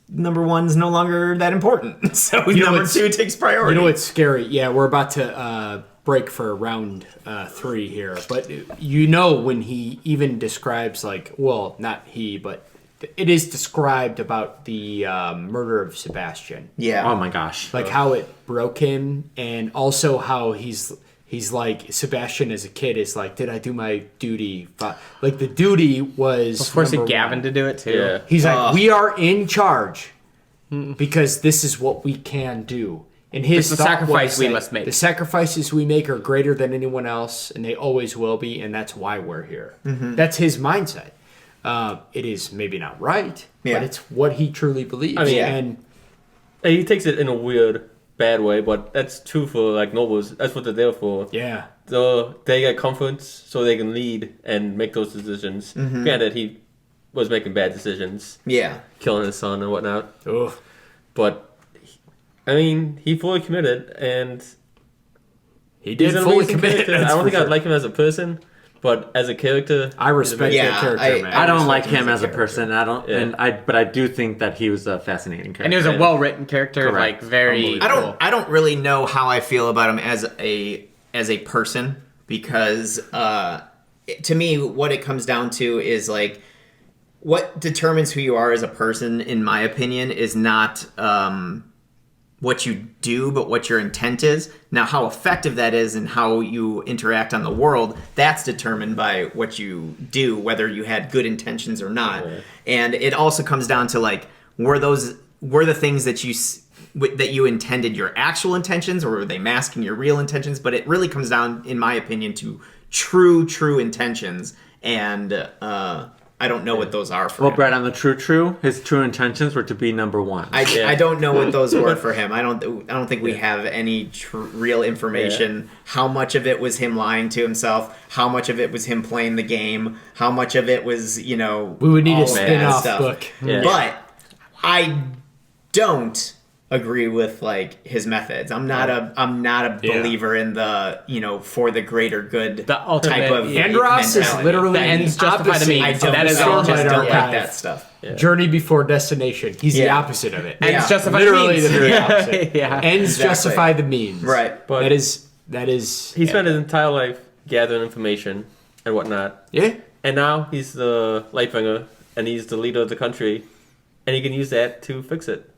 Speaker 5: number one's no longer that important. So number two takes priority.
Speaker 1: You know what's scary? Yeah, we're about to break for round 3 here. But when he even describes, not he, but it is described about the murder of Sebastian.
Speaker 5: Yeah.
Speaker 4: Oh my gosh.
Speaker 1: Like how it broke him, and also how he's like, Sebastian as a kid is like, did I do my duty? Like the duty was
Speaker 2: forcing
Speaker 1: number
Speaker 2: Gavin
Speaker 1: one.
Speaker 2: to do it too.
Speaker 3: Yeah.
Speaker 1: He's like, we are in charge because this is what we can do. And his
Speaker 2: It's the
Speaker 1: thought
Speaker 2: sacrifice
Speaker 1: was
Speaker 2: we
Speaker 1: that
Speaker 2: must make.
Speaker 1: The sacrifices we make are greater than anyone else, and they always will be, and that's why we're here. That's his mindset. It is maybe not right,
Speaker 5: Yeah.
Speaker 1: but it's what he truly believes.
Speaker 3: I mean,
Speaker 5: Yeah.
Speaker 1: And
Speaker 3: He takes it in a weird, bad way, but that's true for like nobles. That's what they're there for.
Speaker 1: yeah,
Speaker 3: So they get confidence so they can lead and make those decisions. Granted, he was making bad decisions,
Speaker 5: Yeah.
Speaker 3: killing his son and whatnot.
Speaker 1: Ugh.
Speaker 3: But I mean, he fully committed, and
Speaker 1: He did
Speaker 3: he's an
Speaker 1: fully
Speaker 3: amazing
Speaker 1: commit.
Speaker 3: character. I don't think I'd like him as a person, but as a character,
Speaker 1: I respect
Speaker 5: Yeah,
Speaker 1: that character, man.
Speaker 4: I don't like
Speaker 5: respect
Speaker 4: him as a person. I don't,
Speaker 3: Yeah.
Speaker 4: but I do think that he was a fascinating character.
Speaker 2: And he was a well-written character,
Speaker 4: Correct.
Speaker 2: like very.
Speaker 5: I don't really know how I feel about him as a person, because to me what it comes down to is like, what determines who you are as a person, in my opinion, is not what you do, but what your intent is. Now, how effective that is and how you interact on the world, that's determined by what you do, whether you had good intentions or not.
Speaker 3: Yeah.
Speaker 5: And it also comes down to like, were the things that you intended your actual intentions, or were they masking your real intentions? But it really comes down, in my opinion, to true intentions. And I don't know what those are for
Speaker 4: Well,
Speaker 5: him.
Speaker 4: Brad, on the true, his true intentions were to be number one.
Speaker 5: I don't know what those were for him. I don't think we have any real information. How much of it was him lying to himself? How much of it was him playing the game? How much of it was,
Speaker 1: We would need
Speaker 5: all
Speaker 1: a
Speaker 5: of that
Speaker 1: spin-off
Speaker 5: stuff.
Speaker 1: book.
Speaker 3: Yeah.
Speaker 5: But I don't agree with like his methods. I'm not a
Speaker 1: Yeah.
Speaker 5: believer in the for the greater good
Speaker 2: The ultimate-
Speaker 5: type of
Speaker 1: Andross is
Speaker 5: mentality.
Speaker 1: literally
Speaker 2: The ends
Speaker 1: the
Speaker 2: justify the
Speaker 1: opposite.
Speaker 2: means.
Speaker 5: I don't,
Speaker 2: That is
Speaker 5: I
Speaker 2: all
Speaker 5: just
Speaker 1: Stormlight
Speaker 5: don't like
Speaker 1: Archive.
Speaker 5: that stuff.
Speaker 1: Journey before destination. He's the
Speaker 5: Yeah.
Speaker 1: opposite of it.
Speaker 2: Ends
Speaker 5: Yeah.
Speaker 2: justify
Speaker 1: Literally
Speaker 2: the
Speaker 1: the
Speaker 2: means.
Speaker 1: very opposite.
Speaker 2: Yeah.
Speaker 1: Ends
Speaker 5: Exactly.
Speaker 1: justify the means.
Speaker 5: Right.
Speaker 3: But
Speaker 1: That is.
Speaker 3: he spent his entire life gathering information and whatnot.
Speaker 1: Yeah.
Speaker 3: And now he's the Lightbringer, and he's the leader of the country, and he can use that to fix it.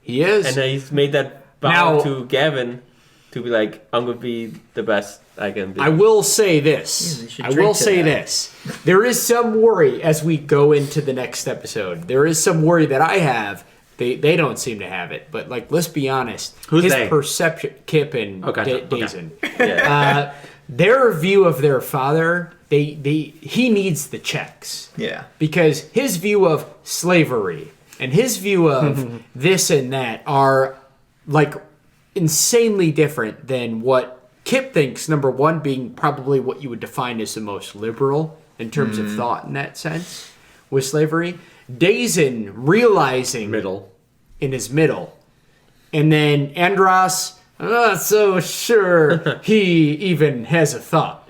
Speaker 1: He is.
Speaker 3: And then he's made that vow
Speaker 1: Now-
Speaker 3: to Gavin to be like, I'm going to be the best I can be.
Speaker 1: I will say this.
Speaker 5: they should
Speaker 1: I
Speaker 5: drink
Speaker 1: will
Speaker 5: to
Speaker 1: say
Speaker 5: that.
Speaker 1: this. There is some worry as we go into the next episode. There is some worry that I have. They don't seem to have it, but like, let's be honest.
Speaker 4: Who's
Speaker 1: his
Speaker 4: they?
Speaker 1: perception, Kip and
Speaker 4: Okay, okay.
Speaker 1: Dazen.
Speaker 3: Yeah.
Speaker 1: Their view of their father, he needs the checks.
Speaker 5: Yeah.
Speaker 1: Because his view of slavery and his view of this and that are like insanely different than what Kip thinks, number one, being probably what you would define as the most liberal in terms of thought in that sense with slavery. Dazen realizing
Speaker 4: Middle.
Speaker 1: in his middle. And then Andross, I'm not so sure he even has a thought.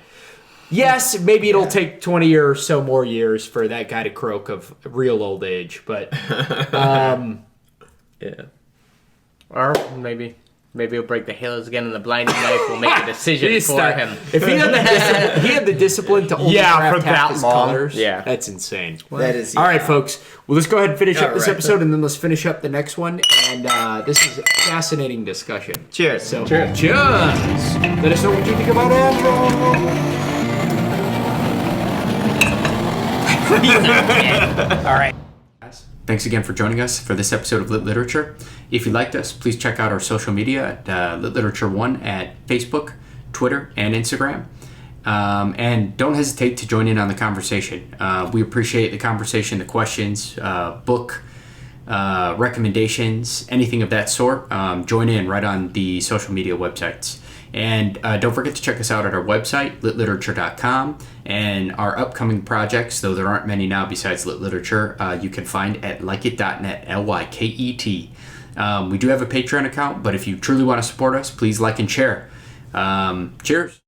Speaker 1: Yes, maybe it'll take 20 or so more years for that guy to croak of real old age, but
Speaker 3: Yeah.
Speaker 2: Or maybe he'll break the halos again, and the blinding knife will make a decision
Speaker 1: He's
Speaker 2: for
Speaker 1: stuck.
Speaker 2: him.
Speaker 1: If he had the discipline to only
Speaker 2: Yeah,
Speaker 1: craft
Speaker 2: for
Speaker 1: half
Speaker 2: that
Speaker 1: his
Speaker 2: long.
Speaker 1: colors,
Speaker 2: Yeah.
Speaker 1: that's insane.
Speaker 5: That is
Speaker 1: All right, folks. Well, let's go ahead and finish up
Speaker 5: All
Speaker 1: this
Speaker 5: right.
Speaker 1: episode, and then let's finish up the next one. And this is a fascinating discussion.
Speaker 5: Cheers.
Speaker 1: So, cheers. Let us know what you think about Andross. All right. Thanks again for joining us for this episode of Lit Literature. If you liked us, please check out our social media at Lit Literature 1 at Facebook, Twitter, and Instagram. And don't hesitate to join in on the conversation. We appreciate the conversation, the questions, book recommendations, anything of that sort. Join in right on the social media websites. And don't forget to check us out at our website, litliterature.com, and our upcoming projects, though there aren't many now besides Lit Literature, you can find at lyket.net, Lyket. We do have a Patreon account, but if you truly want to support us, please like and share. Cheers.